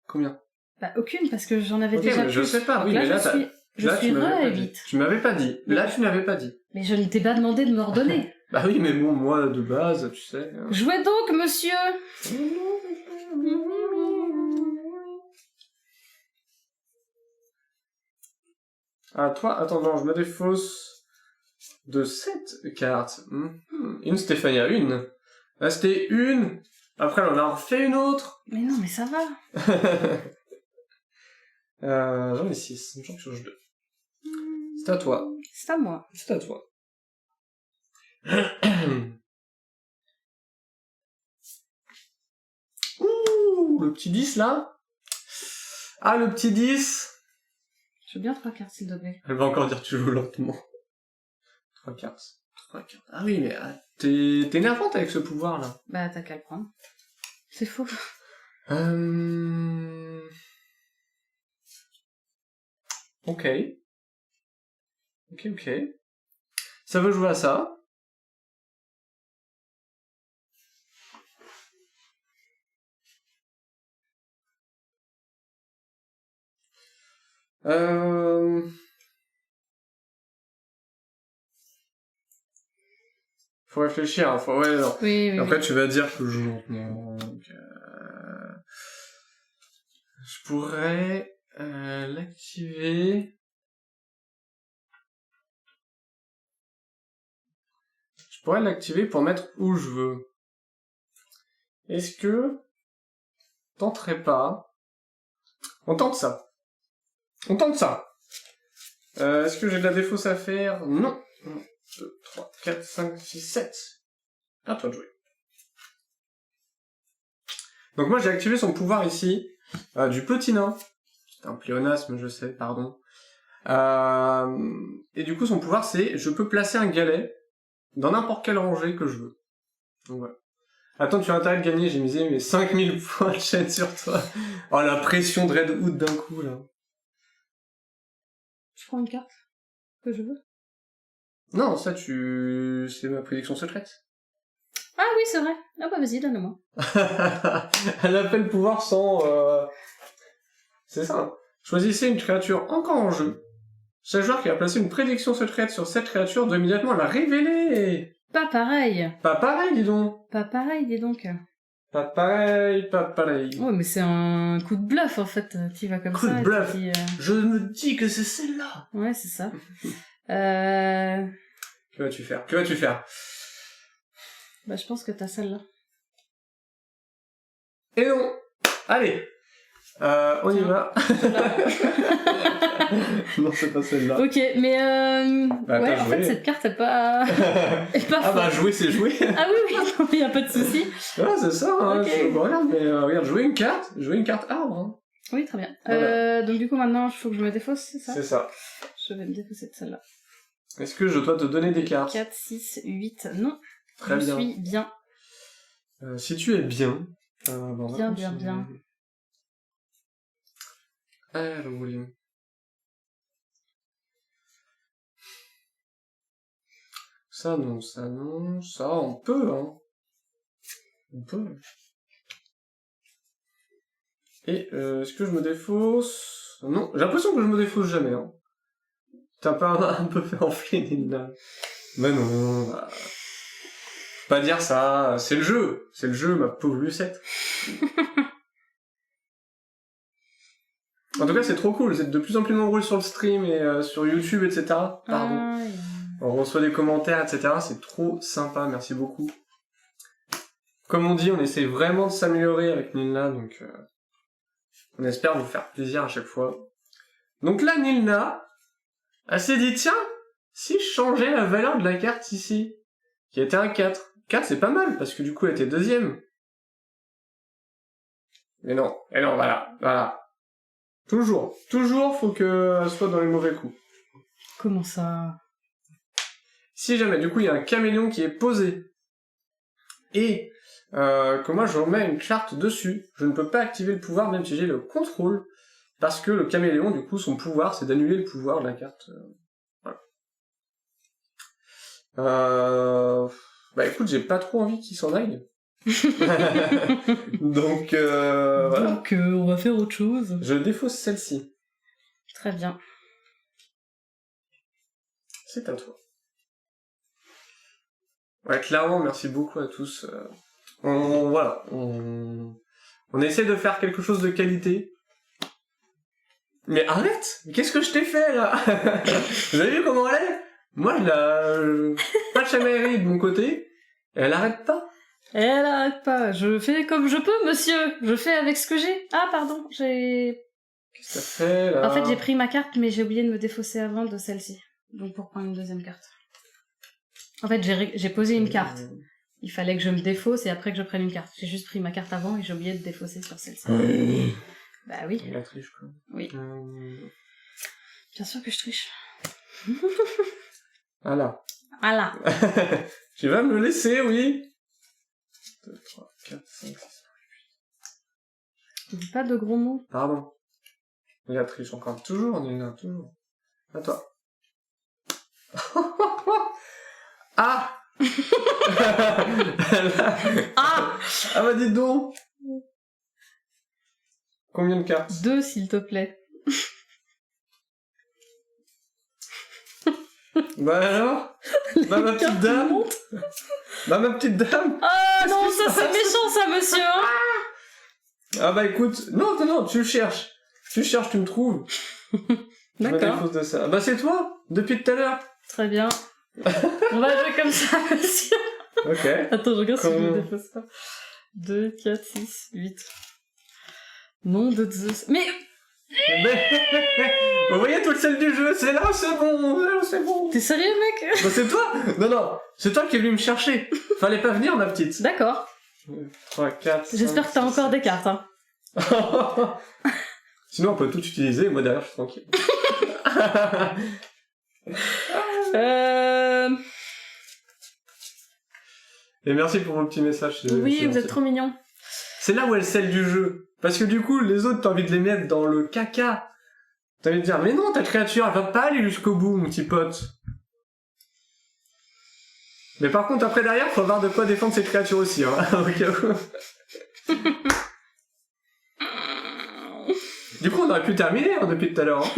Combien? Bah, aucune, parce que j'en avais Ok, déjà mais je plus. sais pas, Donc oui, là, mais là, je suis tu m'avais re pas à dit. 8. Tu m'avais pas dit. Là, tu n'avais pas dit. Mais je ne t'ai pas demandé de me redonner. Bah oui, mais bon, moi, de base, tu sais... Jouez donc, monsieur. Ah, toi, attends, non, je me défausse de 7 cartes. Une Stéphania, une. Là, c'était une. Après, on en a refait une autre. Mais non, mais ça va. J'en ai 6. J'en pioche 2. C'est à toi. C'est à moi. C'est à toi. Ouh, le petit 10, là. Ah, le petit 10. Je veux bien 3 cartes, s'il te plaît. Elle va encore dire tu joues lentement. 3 cartes. 3 cartes. Ah oui, mais t'es énervante avec ce pouvoir-là. Bah, t'as qu'à le prendre. C'est faux. Ok. Ok. Ça veut jouer à ça. Faut réfléchir, hein. Ouais, non. Oui. Après, tu vas dire que je joue lentement. Donc, je pourrais l'activer. Je pourrais l'activer pour mettre où je veux. Est-ce que tenterais pas? On tente ça. Est-ce que j'ai de la défausse à faire? Non. 1, 2, 3, 4, 5, 6, 7. À toi de jouer. Donc moi j'ai activé son pouvoir ici, du petit nain. C'est un pléonasme, je sais, pardon. Et du coup son pouvoir c'est, je peux placer un galet dans n'importe quelle rangée que je veux. Donc voilà. Attends, tu as intérêt de gagner, j'ai misé mes 5000 points de chaîne sur toi. Oh la pression de Red Hood d'un coup là. Je prends une carte que je veux. Non, ça c'est ma prédiction secrète. Ah oui, c'est vrai. Ah bah vas-y, donne-moi. Elle appelle le pouvoir sans... C'est ça. Hein. Choisissez une créature encore en jeu. Chaque joueur qui a placé une prédiction secrète sur cette créature doit immédiatement la révéler. Pas pareil. Pas pareil, dis donc. Pas pareil, dis donc. Pas pareil. Ouais, mais c'est un coup de bluff, en fait. Tu vas comme Coup ça. de et bluff. tu dis, Je me dis que c'est celle-là. Ouais, c'est ça. Que vas-tu faire? Bah, je pense que t'as celle-là. Et non. Allez. On y va. Non, c'est pas celle-là. Ok, mais Bah, ouais, t'as en joué. fait, cette carte est pas... est pas Ah bah, folle. jouer, c'est jouer. Ah oui, non, y a pas de souci. Ah, c'est ça, hein. Ok. Regarde, mais regarde, jouer une carte arbre. Hein. Oui, très bien. Voilà. Donc du coup, maintenant, il faut que je me défausse, c'est ça? C'est ça. Je vais me défausser de celle-là. Est-ce que je dois te donner des cartes? 4, 6, 8, non. Très je bien. suis bien. Si tu es bien... bon, Bien. Alors, William. Ça non, ça on peut, hein. On peut. Et est-ce que je me défausse? Non, j'ai l'impression que je me défausse jamais. Hein. T'as pas un peu fait enfler Nilna? Mais non, bah... pas dire ça, c'est le jeu, ma pauvre Lucette. En tout cas, c'est trop cool, vous êtes de plus en plus nombreux sur le stream et sur YouTube, etc. Pardon. On reçoit des commentaires, etc. C'est trop sympa, merci beaucoup. Comme on dit, on essaie vraiment de s'améliorer avec Nilna, donc on espère vous faire plaisir à chaque fois. Donc là, Nilna, elle s'est dit, tiens, si je changeais la valeur de la carte ici, qui était un 4. 4, c'est pas mal, parce que du coup, elle était deuxième. Mais non, voilà. Toujours, faut qu'elle soit dans les mauvais coups. Comment ça? Si jamais, du coup, il y a un caméléon qui est posé, et que moi je remets une carte dessus, je ne peux pas activer le pouvoir même si j'ai le contrôle, parce que le caméléon, du coup, son pouvoir, c'est d'annuler le pouvoir de la carte. Voilà. Bah écoute, j'ai pas trop envie qu'il s'en aille. Donc, voilà. Donc, on va faire autre chose. Je défausse celle-ci. Très bien. C'est à toi. Ouais, clairement, merci beaucoup à tous. Voilà, on essaie de faire quelque chose de qualité. Mais arrête! Qu'est-ce que je t'ai fait, là? Vous avez vu comment elle est? Moi, pas de chamaillerie de mon côté. Et elle arrête pas. Elle arrête pas. Je fais comme je peux, monsieur. Je fais avec ce que j'ai. Ah, pardon, j'ai... Qu'est-ce que ça fait, là? En fait, j'ai pris ma carte, mais j'ai oublié de me défausser avant de celle-ci. Donc, pour prendre une deuxième carte. En fait, j'ai posé une carte. Il fallait que je me défausse et après que je prenne une carte. J'ai juste pris ma carte avant et j'ai oublié de défausser sur celle-ci. Bah oui. La triche, quoi. Oui. Bien sûr que je triche. Voilà. Voilà. Tu vas me laisser, oui. 2, 3, 4, 5, 6. Dis pas de gros mots. Pardon. La triche encore. Toujours, Nina, toujours. À toi. Ah. Ah Bah dis donc. Combien de cartes? 2, s'il te plaît. Bah alors? Bah ma petite dame? Bah ma petite dame? Ah non, ça c'est méchant ça, monsieur. Ah bah écoute, non, tu le cherches. Tu me trouves. D'accord. De ça. Bah c'est toi, depuis tout à l'heure. Très bien. On va jouer comme ça, monsieur. Ok. Attends, je regarde si je me défausse pas. 2, 4, 6, 8. Nom de Zeus. Mais... Vous voyez tout le sel du jeu, c'est là, c'est bon. T'es sérieux, mec? Bah c'est toi. Non, c'est toi qui es venu me chercher. Fallait pas venir, ma petite. D'accord. 3, 4, J'espère que t'as encore des cartes, hein. Sinon on peut tout utiliser, moi derrière je suis tranquille. Et merci pour vos petits messages. Oui, vous êtes trop mignons. C'est là où est le sel du jeu. Parce que du coup, les autres, t'as envie de les mettre dans le caca. T'as envie de dire, mais non, ta créature, elle va pas aller jusqu'au bout, mon petit pote. Mais par contre, après, derrière, faut avoir de quoi défendre cette créature aussi, hein, au cas où. Du coup, on aurait pu terminer, hein, depuis tout à l'heure. Hein.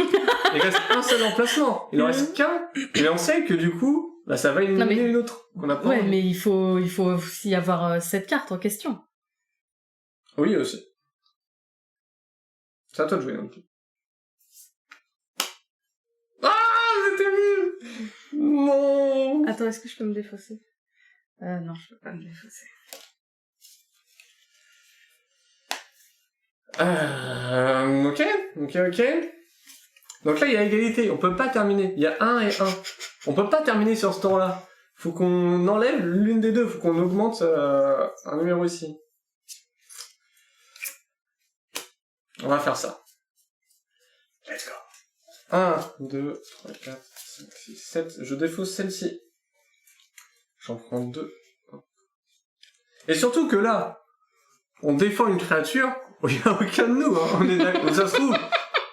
Il reste un seul emplacement. Il en reste qu'un. Et on sait que du coup, bah, ça va éliminer une autre. Qu'on a pas ouais, mais il faut aussi avoir cette carte en question. Oui, aussi. C'est à toi de jouer, donc. Ah, c'était terrible! Non! Attends, est-ce que je peux me défausser? Non, je peux pas me défausser. Ok. Donc là, il y a égalité. On peut pas terminer. Il y a 1 et 1. On peut pas terminer sur ce temps-là. Faut qu'on enlève l'une des deux. Faut qu'on augmente un numéro ici. On va faire ça. Let's go. 1, 2, 3, 4, 5, 6, 7. Je défausse celle-ci. J'en prends 2. Et surtout que là, on défend une créature, il n'y a aucun de nous, hein. On est d'accord. Ça se trouve,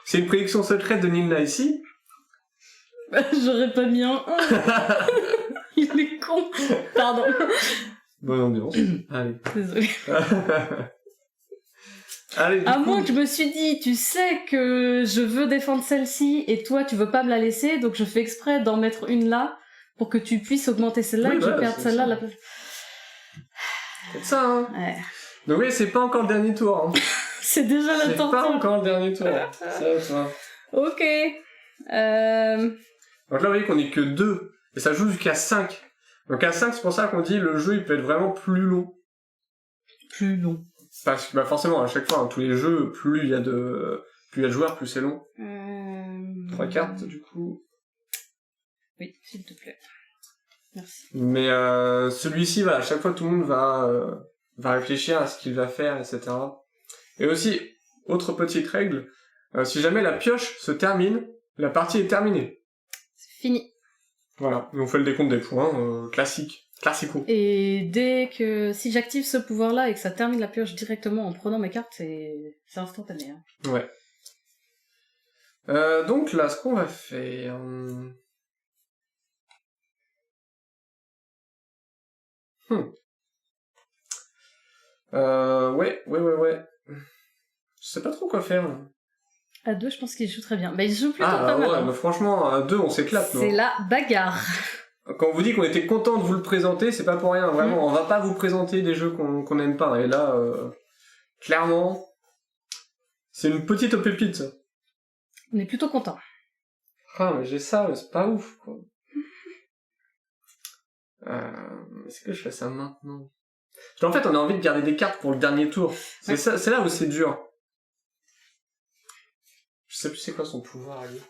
c'est une prédiction secrète de Nilna ici. J'aurais pas mis un 1. Il est con. Pardon. Bonne ambiance. Allez. Désolée. Allez, du À coup... moins que je me suis dit, tu sais que je veux défendre celle-ci et toi tu veux pas me la laisser, donc je fais exprès d'en mettre une là pour que tu puisses augmenter celle-là Oui, et que je voilà, perde c'est celle-là. ça. C'est ça, hein. Ouais. Donc oui, c'est pas encore le dernier tour. Hein. C'est déjà la C'est torture. pas encore le dernier tour. Ça. Ok. Donc là, vous voyez qu'on est que 2. Et ça joue jusqu'à 5. Donc à 5, c'est pour ça qu'on dit le jeu, il peut être vraiment plus long. Plus long. Parce que bah, forcément, à chaque fois, tous les jeux, plus il y a de joueurs, plus c'est long. 3 cartes, du coup. Oui, s'il te plaît. Merci. Mais celui-ci, voilà, à chaque fois, tout le monde va réfléchir à ce qu'il va faire, etc. Et aussi, autre petite règle, si jamais la pioche se termine, la partie est terminée. C'est fini. Voilà, et on fait le décompte des points, classico. Et dès que... Si j'active ce pouvoir-là et que ça termine la pioche directement en prenant mes cartes, c'est instantané. Hein. Ouais. Donc là, ce qu'on va faire... Ouais. Je sais pas trop quoi faire. À 2, je pense qu'il joue très bien. Bah, il joue plutôt Ah pas mal. ouais, Hein. mais franchement, à 2, on s'éclate. C'est la bagarre. Quand on vous dit qu'on était content de vous le présenter, c'est pas pour rien. Vraiment, on va pas vous présenter des jeux qu'on aime pas. Et là, clairement, c'est une petite pépite. Ça. On est plutôt content. Ah, mais j'ai ça, mais c'est pas ouf, quoi. Est-ce que je fais ça maintenant? Parce qu'en fait, on a envie de garder des cartes pour le dernier tour. C'est ça, c'est là où c'est dur. Je sais plus c'est quoi son pouvoir, lui.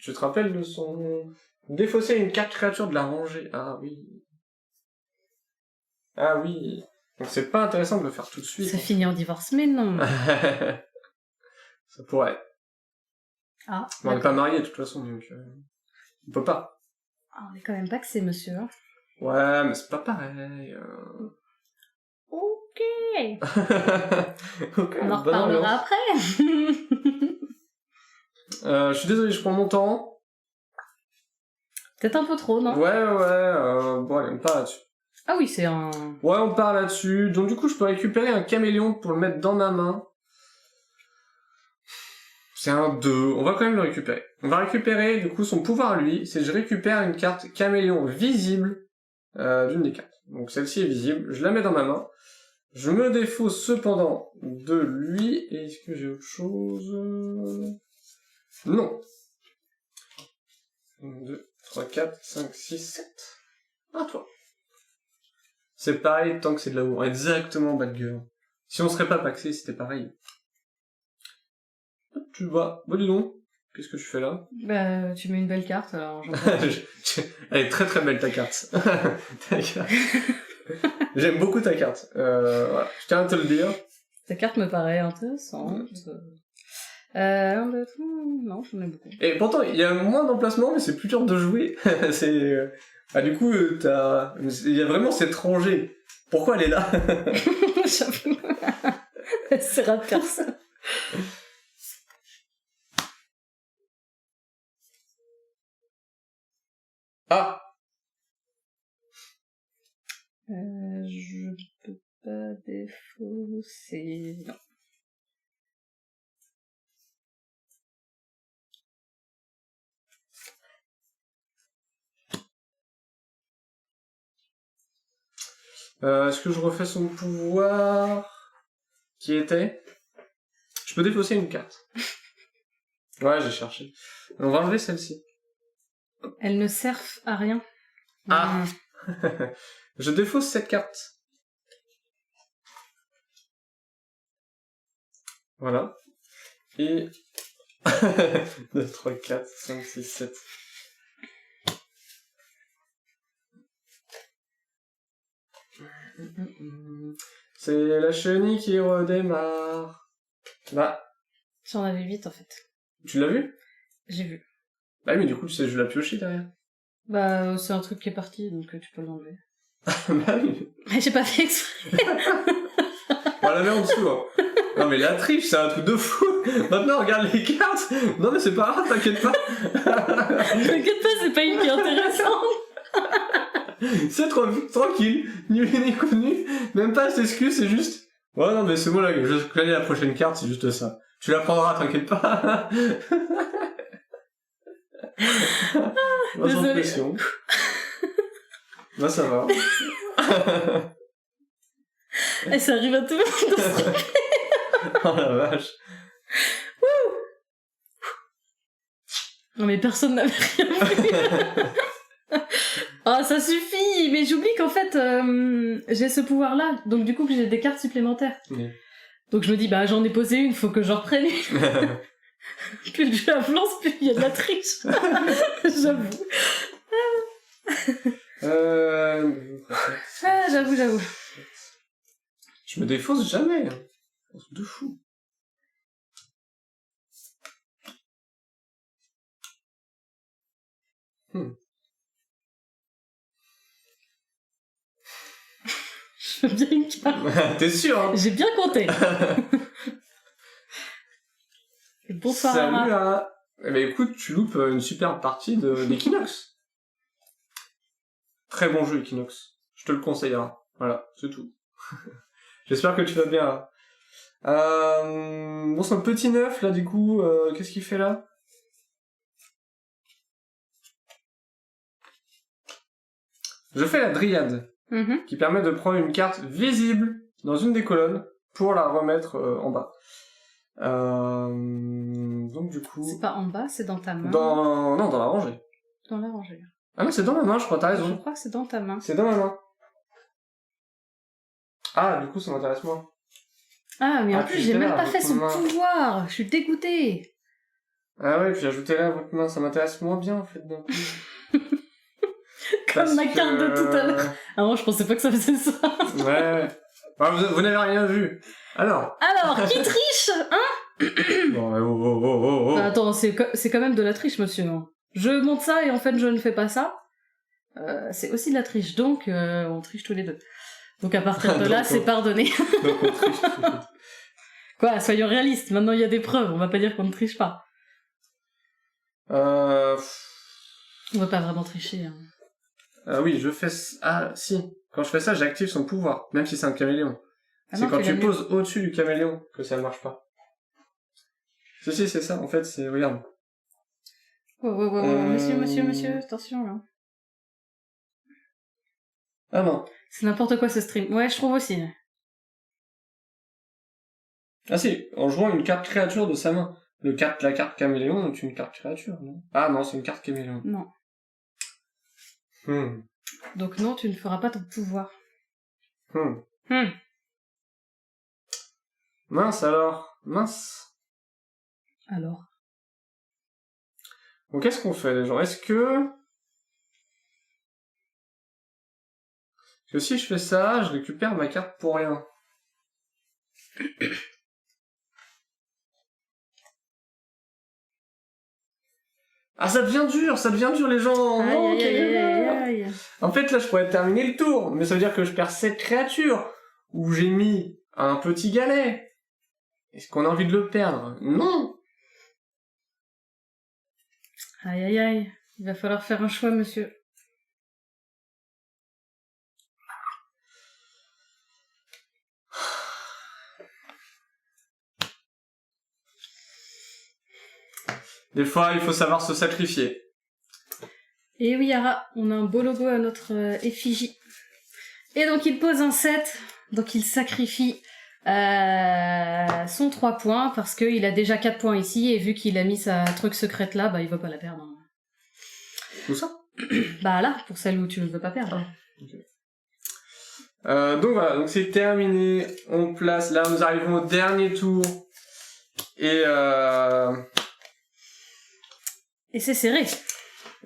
Tu te rappelles de son... Défausser une carte créature de la rangée. Ah oui. Donc c'est pas intéressant de le faire tout de suite. Ça finit en divorce, mais non. Ça pourrait. Ah, Mais on n'est pas mariés de toute façon, donc... on peut pas. Ah, on est quand même pas que c'est monsieur. Hein. Ouais, mais c'est pas pareil. Ok. Ok, On en bonne reparlera ambiance. après. Je suis désolé, je prends mon temps. Peut-être un peu trop, non? Ouais, bon allez, on part là-dessus. Ah oui, c'est un... Ouais, on part là-dessus. Donc du coup, je peux récupérer un caméléon pour le mettre dans ma main. C'est un 2. On va quand même le récupérer. On va récupérer, du coup, son pouvoir à lui, c'est que je récupère une carte caméléon visible d'une des cartes. Donc celle-ci est visible. Je la mets dans ma main. Je me défausse cependant de lui. Est-ce que j'ai autre chose? Non. 1, 2, 3, 4, 5, 6, 7. Ah, toi. C'est pareil tant que c'est de l'amour. Exactement, Badger. Si on serait pas paxé, c'était pareil. Tu vois. Bon, dis donc. Qu'est-ce que je fais là? Bah, tu mets une belle carte, alors... Elle est très très belle ta carte. Ta carte. J'aime beaucoup ta carte. Voilà. Je tiens à te le dire. Ta carte me paraît intéressante. Un, deux, trois... Non, j'en ai beaucoup. Et pourtant, il y a moins d'emplacements, mais c'est plus dur de jouer. C'est... Ah, du coup, il y a vraiment cette rangée. Pourquoi elle est là? J'avoue. Elle sert à personne. Ah! Je peux pas défausser... Non. Est-ce que je refais son pouvoir? Qui était? Je peux défausser une carte. Ouais, j'ai cherché. On va enlever celle-ci. Elles ne servent à rien. Ah. Je défausse cette carte. Voilà. Et... 2, 3, 4, 5, 6, 7. C'est la chenille qui redémarre. Bah, J'en avais 8 en fait. tu l'as vu? J'ai vu. Bah oui, mais du coup, tu sais, je l'ai pioché derrière. Bah, c'est un truc qui est parti, donc tu peux l'enlever. Bah oui. J'ai pas fait exprès. On la met en dessous, hein. Non mais la triche, c'est un truc de fou. Maintenant, regarde les cartes. Non mais c'est pas grave, t'inquiète pas. T'inquiète pas, c'est pas une qui est intéressante. C'est tranquille, ni vu ni connu. Même pas d'excuse, c'est juste... Ouais, non, mais c'est moi, là, je connais la prochaine carte, c'est juste ça. Tu la prendras, t'inquiète pas. Moi, sans Désolée. pression. Là, ça va. Et ça arrive à tout le monde de se tromper. Oh la vache. Non mais personne n'avait rien vu. Ah, ça suffit. Mais j'oublie qu'en fait, j'ai ce pouvoir-là. Donc du coup, que j'ai des cartes supplémentaires. Oui. Donc je me dis, bah j'en ai posé une, faut que j'en reprenne une. Plus le jeu avance, plus il y a de la triche. J'avoue. Ah, j'avoue. Je me défausse jamais. Hein. Un truc de fou. Je veux bien une carte. T'es sûr, hein? J'ai bien compté. Bonsoir, Salut, Lara. Lara. Eh ben, écoute, tu loupes une superbe partie d'Equinox. Très bon jeu, Equinox. Je te le conseillerai. Voilà, c'est tout. J'espère que tu vas bien, là. Bon, c'est un petit neuf, là, du coup. Qu'est-ce qu'il fait, là? Je fais la Dryade, qui permet de prendre une carte visible dans une des colonnes pour la remettre en bas. Donc, du coup... C'est pas en bas, c'est dans ta main. Non, dans la rangée. Dans la rangée. Ah non, c'est dans ma main, je crois, t'as Je raison. crois que c'est dans ta main. C'est dans ma main. Ah, du coup, ça m'intéresse moins. Ah, mais en Ah, plus, puis j'ai t'es même là, pas fait votre son main. pouvoir. Je suis dégoûtée. Ah ouais, puis ajoutez-la à votre main, ça m'intéresse moins bien, en fait, d'un coup. Comme ma carte de tout à l'heure. Ah non, je pensais pas que ça faisait ça. Ouais. Bah, vous n'avez rien vu. Alors. Alors, qui triche, hein? Bon, oh. Bah, attends, c'est quand même de la triche, monsieur. Je monte ça et en fait, je ne fais pas ça. C'est aussi de la triche, donc on triche tous les deux. Donc à partir de là, Donc, c'est pardonné. Donc on triche. Quoi, soyons réalistes. Maintenant, il y a des preuves. On va pas dire qu'on ne triche pas. On va pas vraiment tricher. Hein. Oui, je fais... Ah, si. Quand je fais ça, j'active son pouvoir, même si c'est un caméléon. Ah C'est non, quand tu tu l'as poses au-dessus du caméléon que ça ne marche pas. Si, c'est ça. En fait, c'est... Regarde. Ouais. Monsieur, attention, là. Ah non. C'est n'importe quoi, ce stream. Ouais, je trouve aussi. Ah si, en jouant une carte créature de sa main. La carte caméléon est une carte créature, non? Ah non, c'est une carte caméléon. Non. Donc non, tu ne feras pas ton pouvoir. Mince alors. Mince. Alors. Bon, qu'est-ce qu'on fait, les gens? Est-ce que si je fais ça, je récupère ma carte pour rien. Ah, ça devient dur, les gens. Non, Aïe. En fait, là, je pourrais terminer le tour, mais ça veut dire que je perds 7 créatures, où j'ai mis un petit galet. Est-ce qu'on a envie de le perdre? Non. Aïe. Il va falloir faire un choix, monsieur. Des fois, il faut savoir se sacrifier. Et oui, Yara, on a un beau logo à notre effigie. Et donc, il pose un 7, donc il sacrifie son 3 points, parce qu'il a déjà 4 points ici, et vu qu'il a mis sa truc secrète là, bah il va pas la perdre. Tout ça? Bah là, pour celle où tu ne veux pas perdre. Okay. Donc voilà, donc c'est terminé. On place, là nous arrivons au dernier tour. Et c'est serré.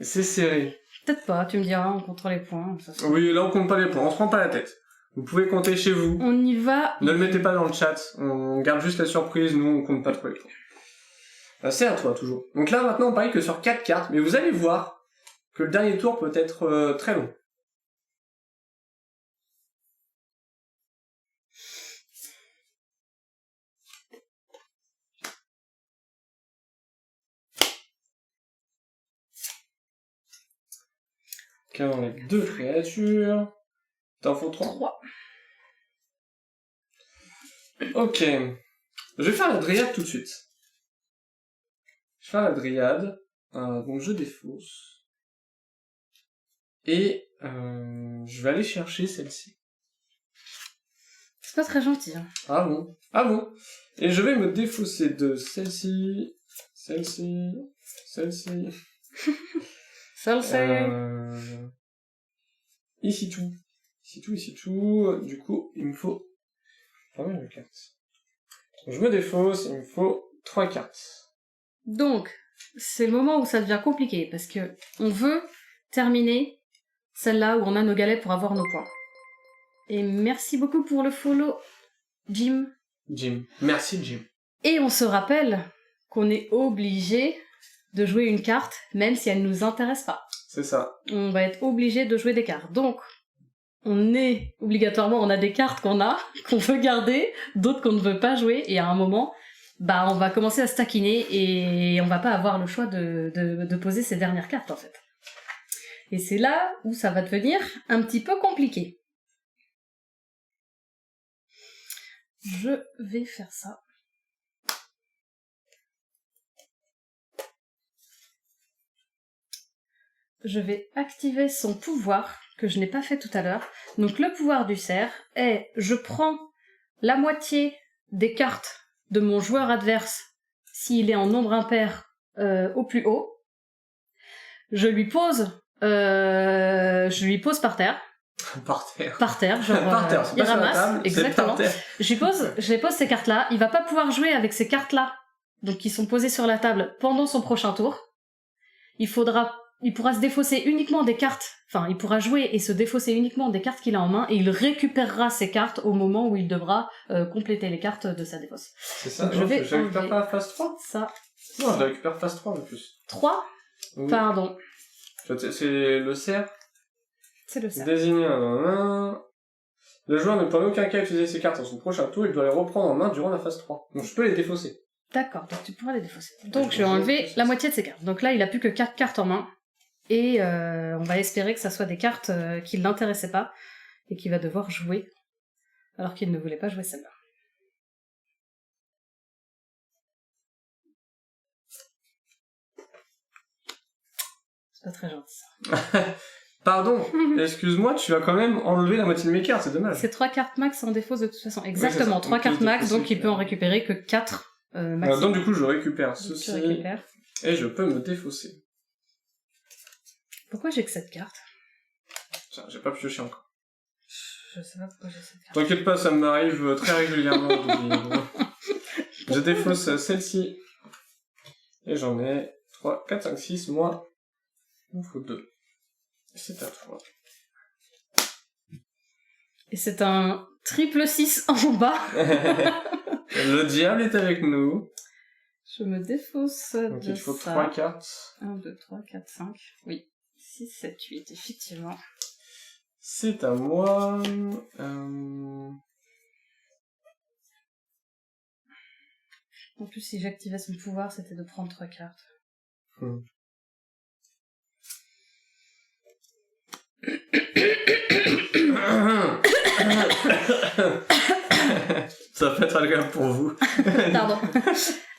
C'est serré. Peut-être pas, tu me diras, on comptera les points. Oui, là on compte pas les points, on se prend pas la tête. Vous pouvez compter chez vous. On y va. Ne le mettez pas dans le chat, on garde juste la surprise, nous on compte pas trop les points. C'est à toi toujours. Donc là maintenant on parie que sur 4 cartes, mais vous allez voir que le dernier tour peut être très long. Ok, on a 2 créatures. T'en faut 3. Ok. Je vais faire la dryade tout de suite. Je vais faire la dryade. Donc je défausse. Et je vais aller chercher celle-ci. C'est pas très gentil. Hein. Ah bon? Ah bon? Et je vais me défausser de celle-ci, celle-ci, celle-ci. Ici tout. Ici tout, ici tout. Du coup, il me faut pas mal de cartes. Je me défausse, il me faut 3 cartes. Donc, c'est le moment où ça devient compliqué, parce que on veut terminer celle-là où on a nos galets pour avoir nos points. Et merci beaucoup pour le follow, Jim. Jim. Merci, Jim. Et on se rappelle qu'on est obligé de jouer une carte, même si elle nous intéresse pas. C'est ça. On va être obligé de jouer des cartes. Donc, on a des cartes qu'on veut garder, d'autres qu'on ne veut pas jouer, et à un moment, on va commencer à se taquiner et on va pas avoir le choix de poser ces dernières cartes, en fait. Et c'est là où ça va devenir un petit peu compliqué. Je vais faire ça. Je vais activer son pouvoir, que je n'ai pas fait tout à l'heure. Donc le pouvoir du cerf est, je prends la moitié des cartes de mon joueur adverse, s'il est en nombre impair au plus haut. Je lui pose par terre. Par terre, genre par terre, c'est il pas sur la ramasse, table, exactement. C'est par terre. Je lui pose ces cartes-là. Il va pas pouvoir jouer avec ces cartes-là, donc qui sont posées sur la table pendant son prochain tour. Il pourra se défausser uniquement des cartes. Enfin, il pourra jouer et se défausser uniquement des cartes qu'il a en main, et il récupérera ses cartes au moment où il devra compléter les cartes de sa défausse. C'est ça. Donc, je récupère pas phase 3. Ça. Non, je récupère phase 3 en plus. 3 Oui. Pardon. C'est le cerf. C'est le cerf. Désigner un. Le joueur ne peut en aucun cas utiliser ses cartes dans son prochain tour, il doit les reprendre en main durant la phase 3. Donc je peux les défausser. D'accord, donc tu pourras les défausser. Donc je vais enlever la moitié de ses cartes. Donc là, il a plus que 4 cartes en main. Et on va espérer que ça soit des cartes qui ne l'intéressaient pas et qu'il va devoir jouer alors qu'il ne voulait pas jouer celle-là. C'est pas très gentil ça. Pardon, excuse-moi, tu as quand même enlevé la moitié de mes cartes, c'est dommage. C'est 3 cartes max en défausse de toute façon. Exactement, oui, 3 cartes max, donc il peut en récupérer que 4 max. Donc du coup, je récupère ceci récupères. Et je peux me défausser. Pourquoi j'ai que cette carte? Tiens, j'ai pas pioché encore. Je sais pas pourquoi j'ai cette carte. T'inquiète pas, ça m'arrive très régulièrement. Je défausse celle-ci. Et j'en ai 3, 4, 5, 6, moi. Il me faut 2. C'est à toi. Et c'est un triple 6 en bas. Le diable est avec nous. Je me défausse donc de il faut ça. 3 cartes. 1, 2, 3, 4, 5. Oui. 6, 7, 8, effectivement. C'est à moi. En plus, si j'activais son pouvoir, c'était de prendre 3 cartes. Ça va pas être agréable pour vous. Pardon.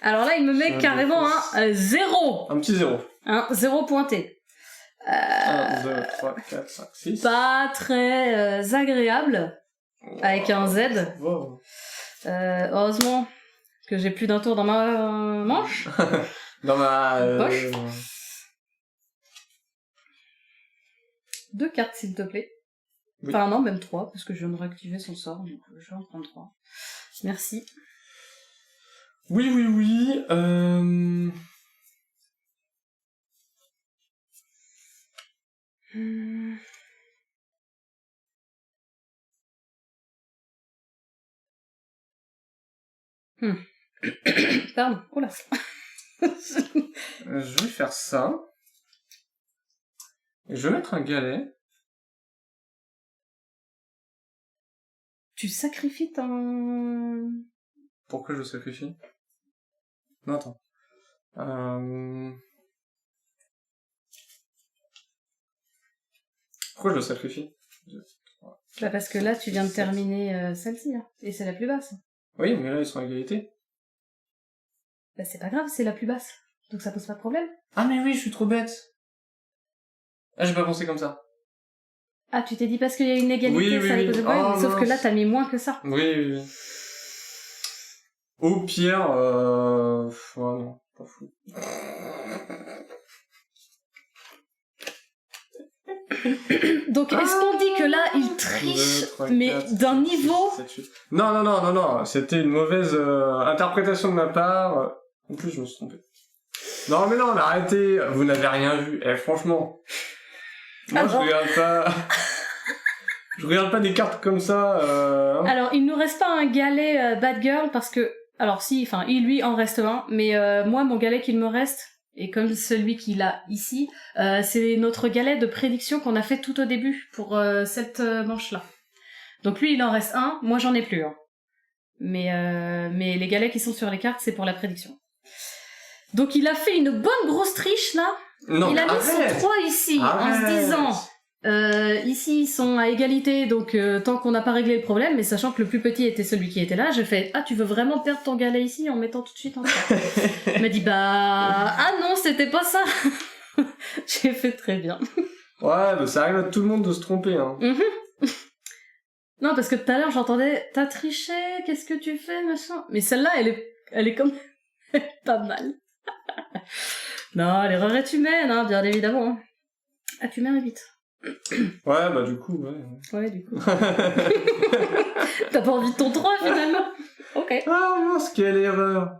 Alors là, il me met carrément un 0. Un petit 0. Un 0 pointé. 1, 2, 3, 4, 5, 6. Pas très agréable. Avec un Z. Wow. Heureusement que j'ai plus d'un tour dans ma manche. Dans ma poche. 2 cartes, s'il te plaît. Oui. Enfin, non, même 3, parce que je viens de réactiver son sort, donc je vais en prendre 3. Merci. Oui. Pardon, oh là. Je vais faire ça. Je vais mettre un galet. Tu sacrifies ton... Pourquoi je sacrifie? Non, attends. Pourquoi je le sacrifie? 2, 3, 4, parce que là, tu viens de terminer celle-ci, hein, et c'est la plus basse. Oui, mais là, ils sont à égalité. Bah c'est pas grave, c'est la plus basse. Donc ça pose pas de problème. Ah, mais oui, je suis trop bête. Ah, j'ai pas pensé comme ça. Ah, tu t'es dit parce qu'il y a une égalité, Oui, ça allait oui. poser problème. Oh, Sauf que mince. là, t'as mis moins que ça. Oui, oui, oui. Au pire, ouais, non, pas fou. Donc est-ce qu'on dit que là, il triche, 2, 3, mais 4, d'un 5, 6, niveau... 7, 8. Non, c'était une mauvaise interprétation de ma part. En plus, je me suis trompé. Non, mais non, mais arrêtez, vous n'avez rien vu. Eh, franchement, moi, je regarde pas... je regarde pas des cartes comme ça. Hein. Alors, il nous reste pas un galet Bad Girl, parce que... Alors si, enfin, il lui en reste un, mais moi, mon galet qu'il me reste, et comme celui qu'il a ici, c'est notre galet de prédiction qu'on a fait tout au début pour cette manche-là. Donc lui, il en reste un, moi j'en ai plus un. Mais les galets qui sont sur les cartes, c'est pour la prédiction. Donc il a fait une bonne grosse triche là. Non, Il a mis arrête. son 3 ici, en Arrête. se disant... ici ils sont à égalité, donc tant qu'on n'a pas réglé le problème, mais sachant que le plus petit était celui qui était là, je fais ah tu veux vraiment perdre ton galet ici en mettant tout de suite en 3. Il m'a dit bah ah non c'était pas ça. J'ai fait très bien. Ouais, bah, ça arrive à tout le monde de se tromper. Hein. Non parce que tout à l'heure j'entendais t'as triché, qu'est-ce que tu fais machin. Mais celle-là elle est comme pas mal. Non l'erreur est humaine hein, bien évidemment. Hein. Ah tu mets un 8. Ouais, bah du coup, ouais. Ouais, du coup. T'as pas envie de ton 3 finalement. Ok. Ah mince, quelle erreur.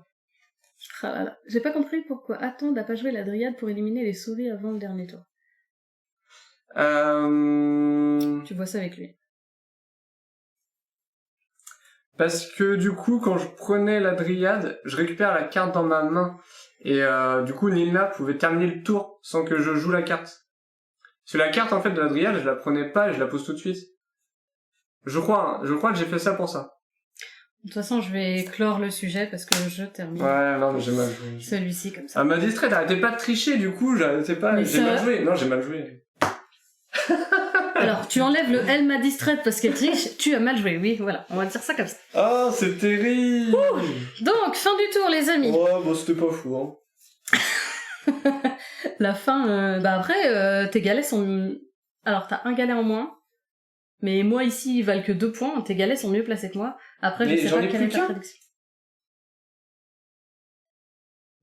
Ah là là. J'ai pas compris pourquoi Attends n'a pas joué la dryade pour éliminer les souris avant le dernier tour. Tu vois ça avec lui. Parce que du coup, quand je prenais la dryade, je récupère la carte dans ma main. Et du coup, Nilna pouvait terminer le tour sans que je joue la carte. Parce que la carte, en fait, de la dryade, je la prenais pas et je la pose tout de suite. Je crois que j'ai fait ça pour ça. De toute façon, je vais clore le sujet parce que je termine Ouais, non, mais j'ai mal joué. celui-ci comme ça. Elle m'a distrait, t'arrêtais pas de tricher, du coup, j'arrêtais pas. Mais J'ai ça- mal joué. Non, j'ai mal joué. Alors, tu enlèves le elle m'a distraite parce qu'elle triche, tu as mal joué, oui, voilà, on va dire ça comme ça. Oh, c'est terrible. Donc, fin du tour, les amis. Ouais, bon, c'était pas fou, hein. La fin, bah après, tes galets sont... Alors, t'as un galet en moins, mais moi ici, ils valent que 2 points, tes galets sont mieux placés que moi. Après, Mais je sais j'en pas ai quelle est plus ta qu'un. prédiction.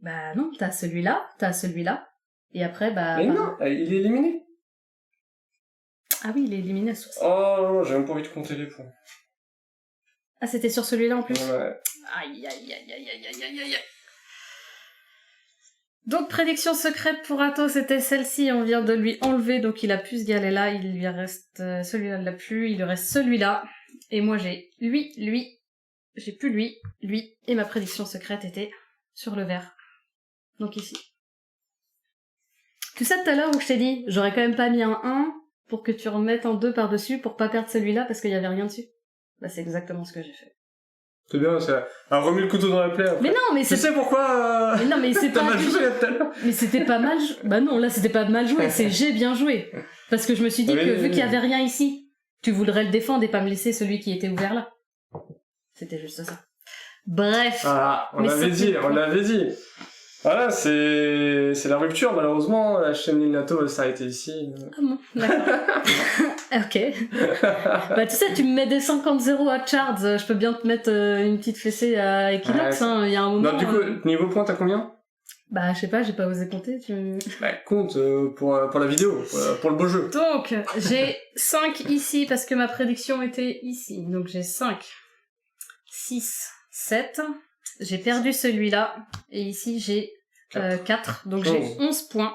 Bah non, t'as celui-là, et après, bah... Mais bah- non, il est éliminé. Ah oui, il est éliminé sur ça. Oh, non, j'ai même pas envie de compter les points. Ah, c'était sur celui-là en plus. Ouais. Aïe, aïe, aïe, aïe, aïe, aïe, aïe, aïe. Donc, prédiction secrète pour Athos, c'était celle-ci. On vient de lui enlever, donc il a plus ce galet-là. Il lui reste... celui-là, il l'a plus. Il lui reste celui-là. Et moi, j'ai lui. J'ai plus lui. Et ma prédiction secrète était sur le vert. Donc ici. Tu sais, tout à l'heure où je t'ai dit, j'aurais quand même pas mis un 1 pour que tu remettes un 2 par-dessus pour pas perdre celui-là parce qu'il y avait rien dessus. Bah, c'est exactement ce que j'ai fait. C'est bien, c'est... Elle remet le couteau dans la plaie, après. Mais non, mais Tu c'est... sais pourquoi Mais non, mais c'est t'as pas... mal joué tout à l'heure. Mais c'était pas mal... Bah non, là, c'était pas mal joué, c'est j'ai bien joué. Parce que je me suis dit Oui, que oui, vu qu'il y oui. avait rien ici, tu voudrais le défendre et pas me laisser celui qui était ouvert là. C'était juste ça. Bref. Voilà, on Mais l'avait c'était dit, le on point. l'avait dit. Voilà, c'est la rupture, malheureusement. La chaîne Nilnato va s'arrêter ici. Ah bon, d'accord. Ok. Bah tu sais, tu me mets des 50-0 à Chards, je peux bien te mettre une petite fessée à Equinox, Ouais, hein, il y a un moment... Non, du coup, niveau point, t'as combien? Bah je sais pas, j'ai pas osé compter, Bah, compte pour la vidéo, pour le beau jeu. Donc, j'ai 5 ici parce que ma prédiction était ici. Donc j'ai 5, 6, 7. J'ai perdu celui-là. Et ici j'ai 4. Donc j'ai 11 points.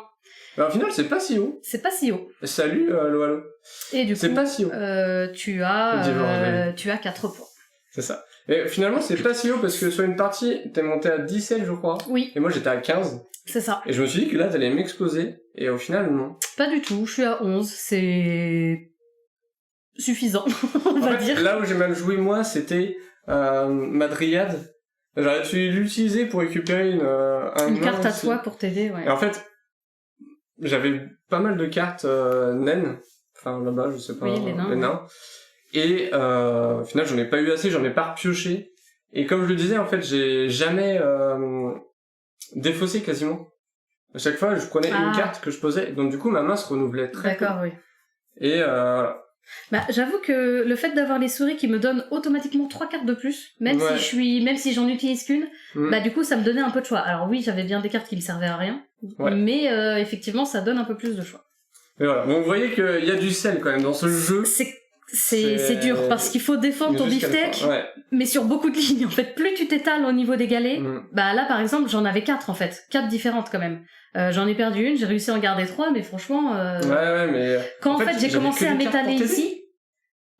Mais au final, c'est pas si haut. C'est pas si haut. Salut, Loalo. Et du coup, C'est pas si haut. tu as 4 points. C'est ça. Et finalement, c'est pas si haut parce que sur une partie, t'es monté à 17, je crois. Oui, Et moi, j'étais à 15. c'est ça. Et je me suis dit que là, t'allais m'exploser. Et au final, non. Pas du tout, je suis à 11. C'est suffisant, on va En fait, dire. là où j'ai mal joué, moi, c'était ma dryade. J'aurais dû l'utiliser pour récupérer Une nain carte à aussi. toi pour t'aider, ouais. Et en fait, j'avais pas mal de cartes naines. Enfin, là-bas, je sais pas. Oui, les nains. Et au final, j'en ai pas eu assez, j'en ai pas repioché. Et comme je le disais, en fait, j'ai jamais défaussé quasiment. À chaque fois, je prenais une carte que je posais, donc du coup, ma main se renouvelait très peu. D'accord, oui. Et voilà. Bah, j'avoue que le fait d'avoir les souris qui me donnent automatiquement 3 cartes de plus, même si j'en utilise qu'une, bah du coup ça me donnait un peu de choix. Alors oui, j'avais bien des cartes qui me servaient à rien, mais effectivement ça donne un peu plus de choix. Et voilà. Donc vous voyez qu'il y a du sel quand même dans ce jeu. C'est dur parce qu'il faut défendre ton beefsteak, mais sur beaucoup de lignes en fait. Plus tu t'étales au niveau des galets, bah là par exemple j'en avais 4 en fait, 4 différentes quand même. J'en ai perdu une, j'ai réussi à en garder 3, mais franchement mais quand en fait j'ai commencé à m'étaler ici,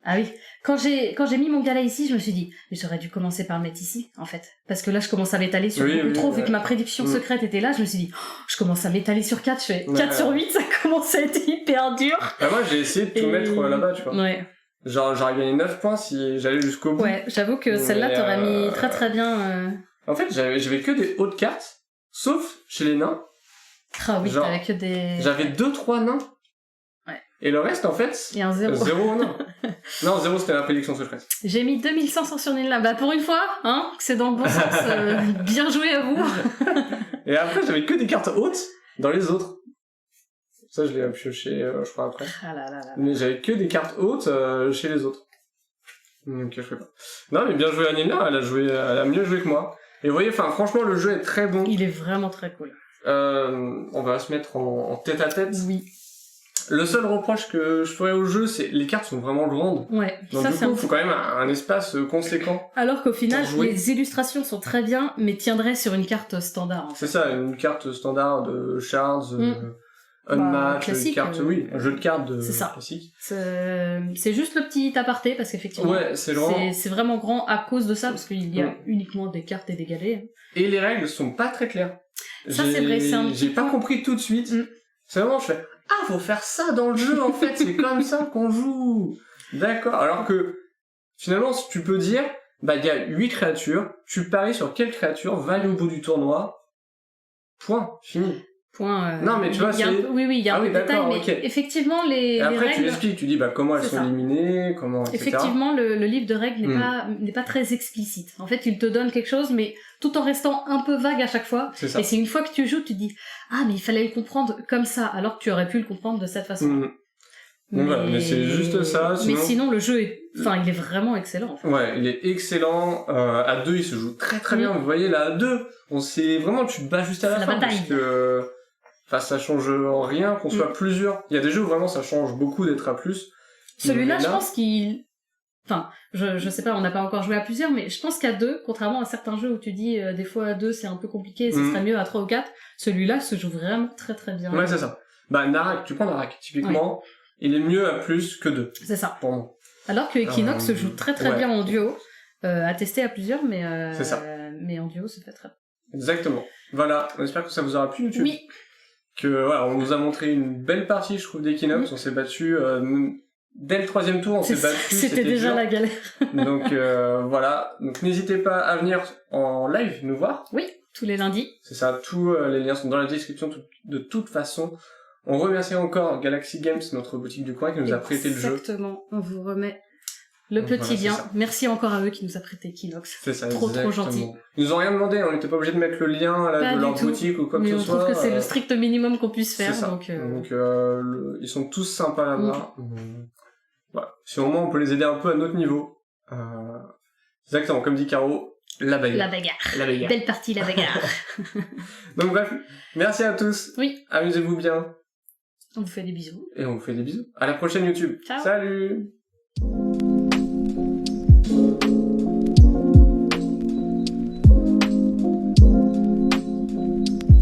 ah oui, quand j'ai mis mon galet ici, je me suis dit mais j'aurais dû commencer par le mettre ici en fait, parce que là je commence à m'étaler sur beaucoup trop vu que ma prédiction secrète était là. Je me suis dit je commence à m'étaler sur 4, je fais 4 sur 8, ça commence à être hyper dur. Bah moi j'ai essayé de tout mettre là-bas, tu vois. Genre j'aurais gagné 9 points si j'allais jusqu'au bout. Ouais, j'avoue que celle-là t'aurais mis très très bien. En fait j'avais que des hautes cartes, sauf chez les nains. Ah oui, t'avais que des... J'avais 2-3 nains. Ouais. Et le reste en fait... Et un 0. 0 nain. Non, 0 c'était la prédiction secrète. J'ai mis 2500 sur Nila. Bah pour une fois, hein, c'est dans le bon sens. Bien joué à vous. Et après j'avais que des cartes hautes dans les autres. Ça, je l'ai pioché, je crois, après. Ah là là là. Mais j'avais que des cartes hautes chez les autres. Donc, je sais pas. Non, mais bien joué à Nina, elle a mieux joué que moi. Et vous voyez, enfin, franchement, le jeu est très bon. Il est vraiment très cool. On va se mettre en tête-à-tête. Oui. Le seul reproche que je ferais au jeu, c'est les cartes sont vraiment grandes. Ouais. Donc, du coup, il faut quand même un espace conséquent. Alors qu'au final, les illustrations sont très bien, mais tiendraient sur une carte standard. En fait. C'est ça, une carte standard de Shards, Unmatch, classique, carte, un jeu de cartes classique. C'est juste le petit aparté, parce qu'effectivement, c'est vraiment grand à cause de ça, parce qu'il y a uniquement des cartes et des galets. Et les règles sont pas très claires. Ça, c'est vrai, c'est un petit J'ai pas compris tout de suite. C'est vraiment, je fais, faut faire ça dans le jeu, en fait, c'est comme ça qu'on joue. D'accord. Alors que, finalement, tu peux dire, il y a 8 créatures, tu paries sur quelle créature va aller au bout du tournoi, point, fini. Non, mais tu vois, c'est... Oui, il y a un peu de détails, mais effectivement, les après, règles... tu expliques, tu dis, comment elles sont éliminées, comment, etc. Effectivement, le livre de règles n'est pas très explicite. En fait, il te donne quelque chose, mais tout en restant un peu vague à chaque fois. C'est ça. Et c'est une fois que tu joues, tu te dis, mais il fallait le comprendre comme ça, alors que tu aurais pu le comprendre de cette façon. Mais c'est juste ça. Mais sinon, le jeu il est vraiment excellent. En fait. Ouais, il est excellent. À 2, il se joue très très bien. Vous voyez, là, à 2, vraiment, tu te bats juste à la fin. Bataille. Parce que, ça change en rien qu'on soit plusieurs. Il y a des jeux où vraiment ça change beaucoup d'être à plus. Celui-là, je pense qu'il... Enfin, je sais pas, on n'a pas encore joué à plusieurs, mais je pense qu'à 2, contrairement à certains jeux où tu dis des fois à 2 c'est un peu compliqué et ce serait mieux à 3 ou 4, celui-là se joue vraiment très très bien. Ouais, c'est ça. Narak, tu prends Narak, typiquement, il est mieux à plus que 2. C'est ça. Pour moi. Alors que Equinox se joue très très bien en duo, à tester à plusieurs, mais c'est ça. Mais en duo c'est fait très bien. Exactement. Voilà, on espère que ça vous aura plu, YouTube. Oui. On nous a montré une belle partie, je trouve, d'Equinox. On s'est battu dès le 3e tour, on s'est battu. C'était déjà dur. La galère. Donc voilà. Donc n'hésitez pas à venir en live nous voir. Oui, tous les lundis. C'est ça. Tous les liens sont dans la description. De toute façon, on remercie encore Galaxy Games, notre boutique du coin, qui nous a prêté le jeu. Exactement. On vous remet le petit lien. Merci encore à eux qui nous a prêté Equinox. C'est ça. Trop gentil. Ils nous ont rien demandé. On n'était pas obligé de mettre le lien de leur boutique ou quoi que ce soit. Mais on trouve que c'est le strict minimum qu'on puisse faire. Donc ils sont tous sympas là-bas. Voilà. Si au moins on peut les aider un peu à notre niveau. Exactement, comme dit Caro, la bagarre. La bagarre. Belle partie, la bagarre. Donc bref, merci à tous. Oui. Amusez-vous bien. On vous fait des bisous. Et on vous fait des bisous. À la prochaine YouTube. Ciao. Salut.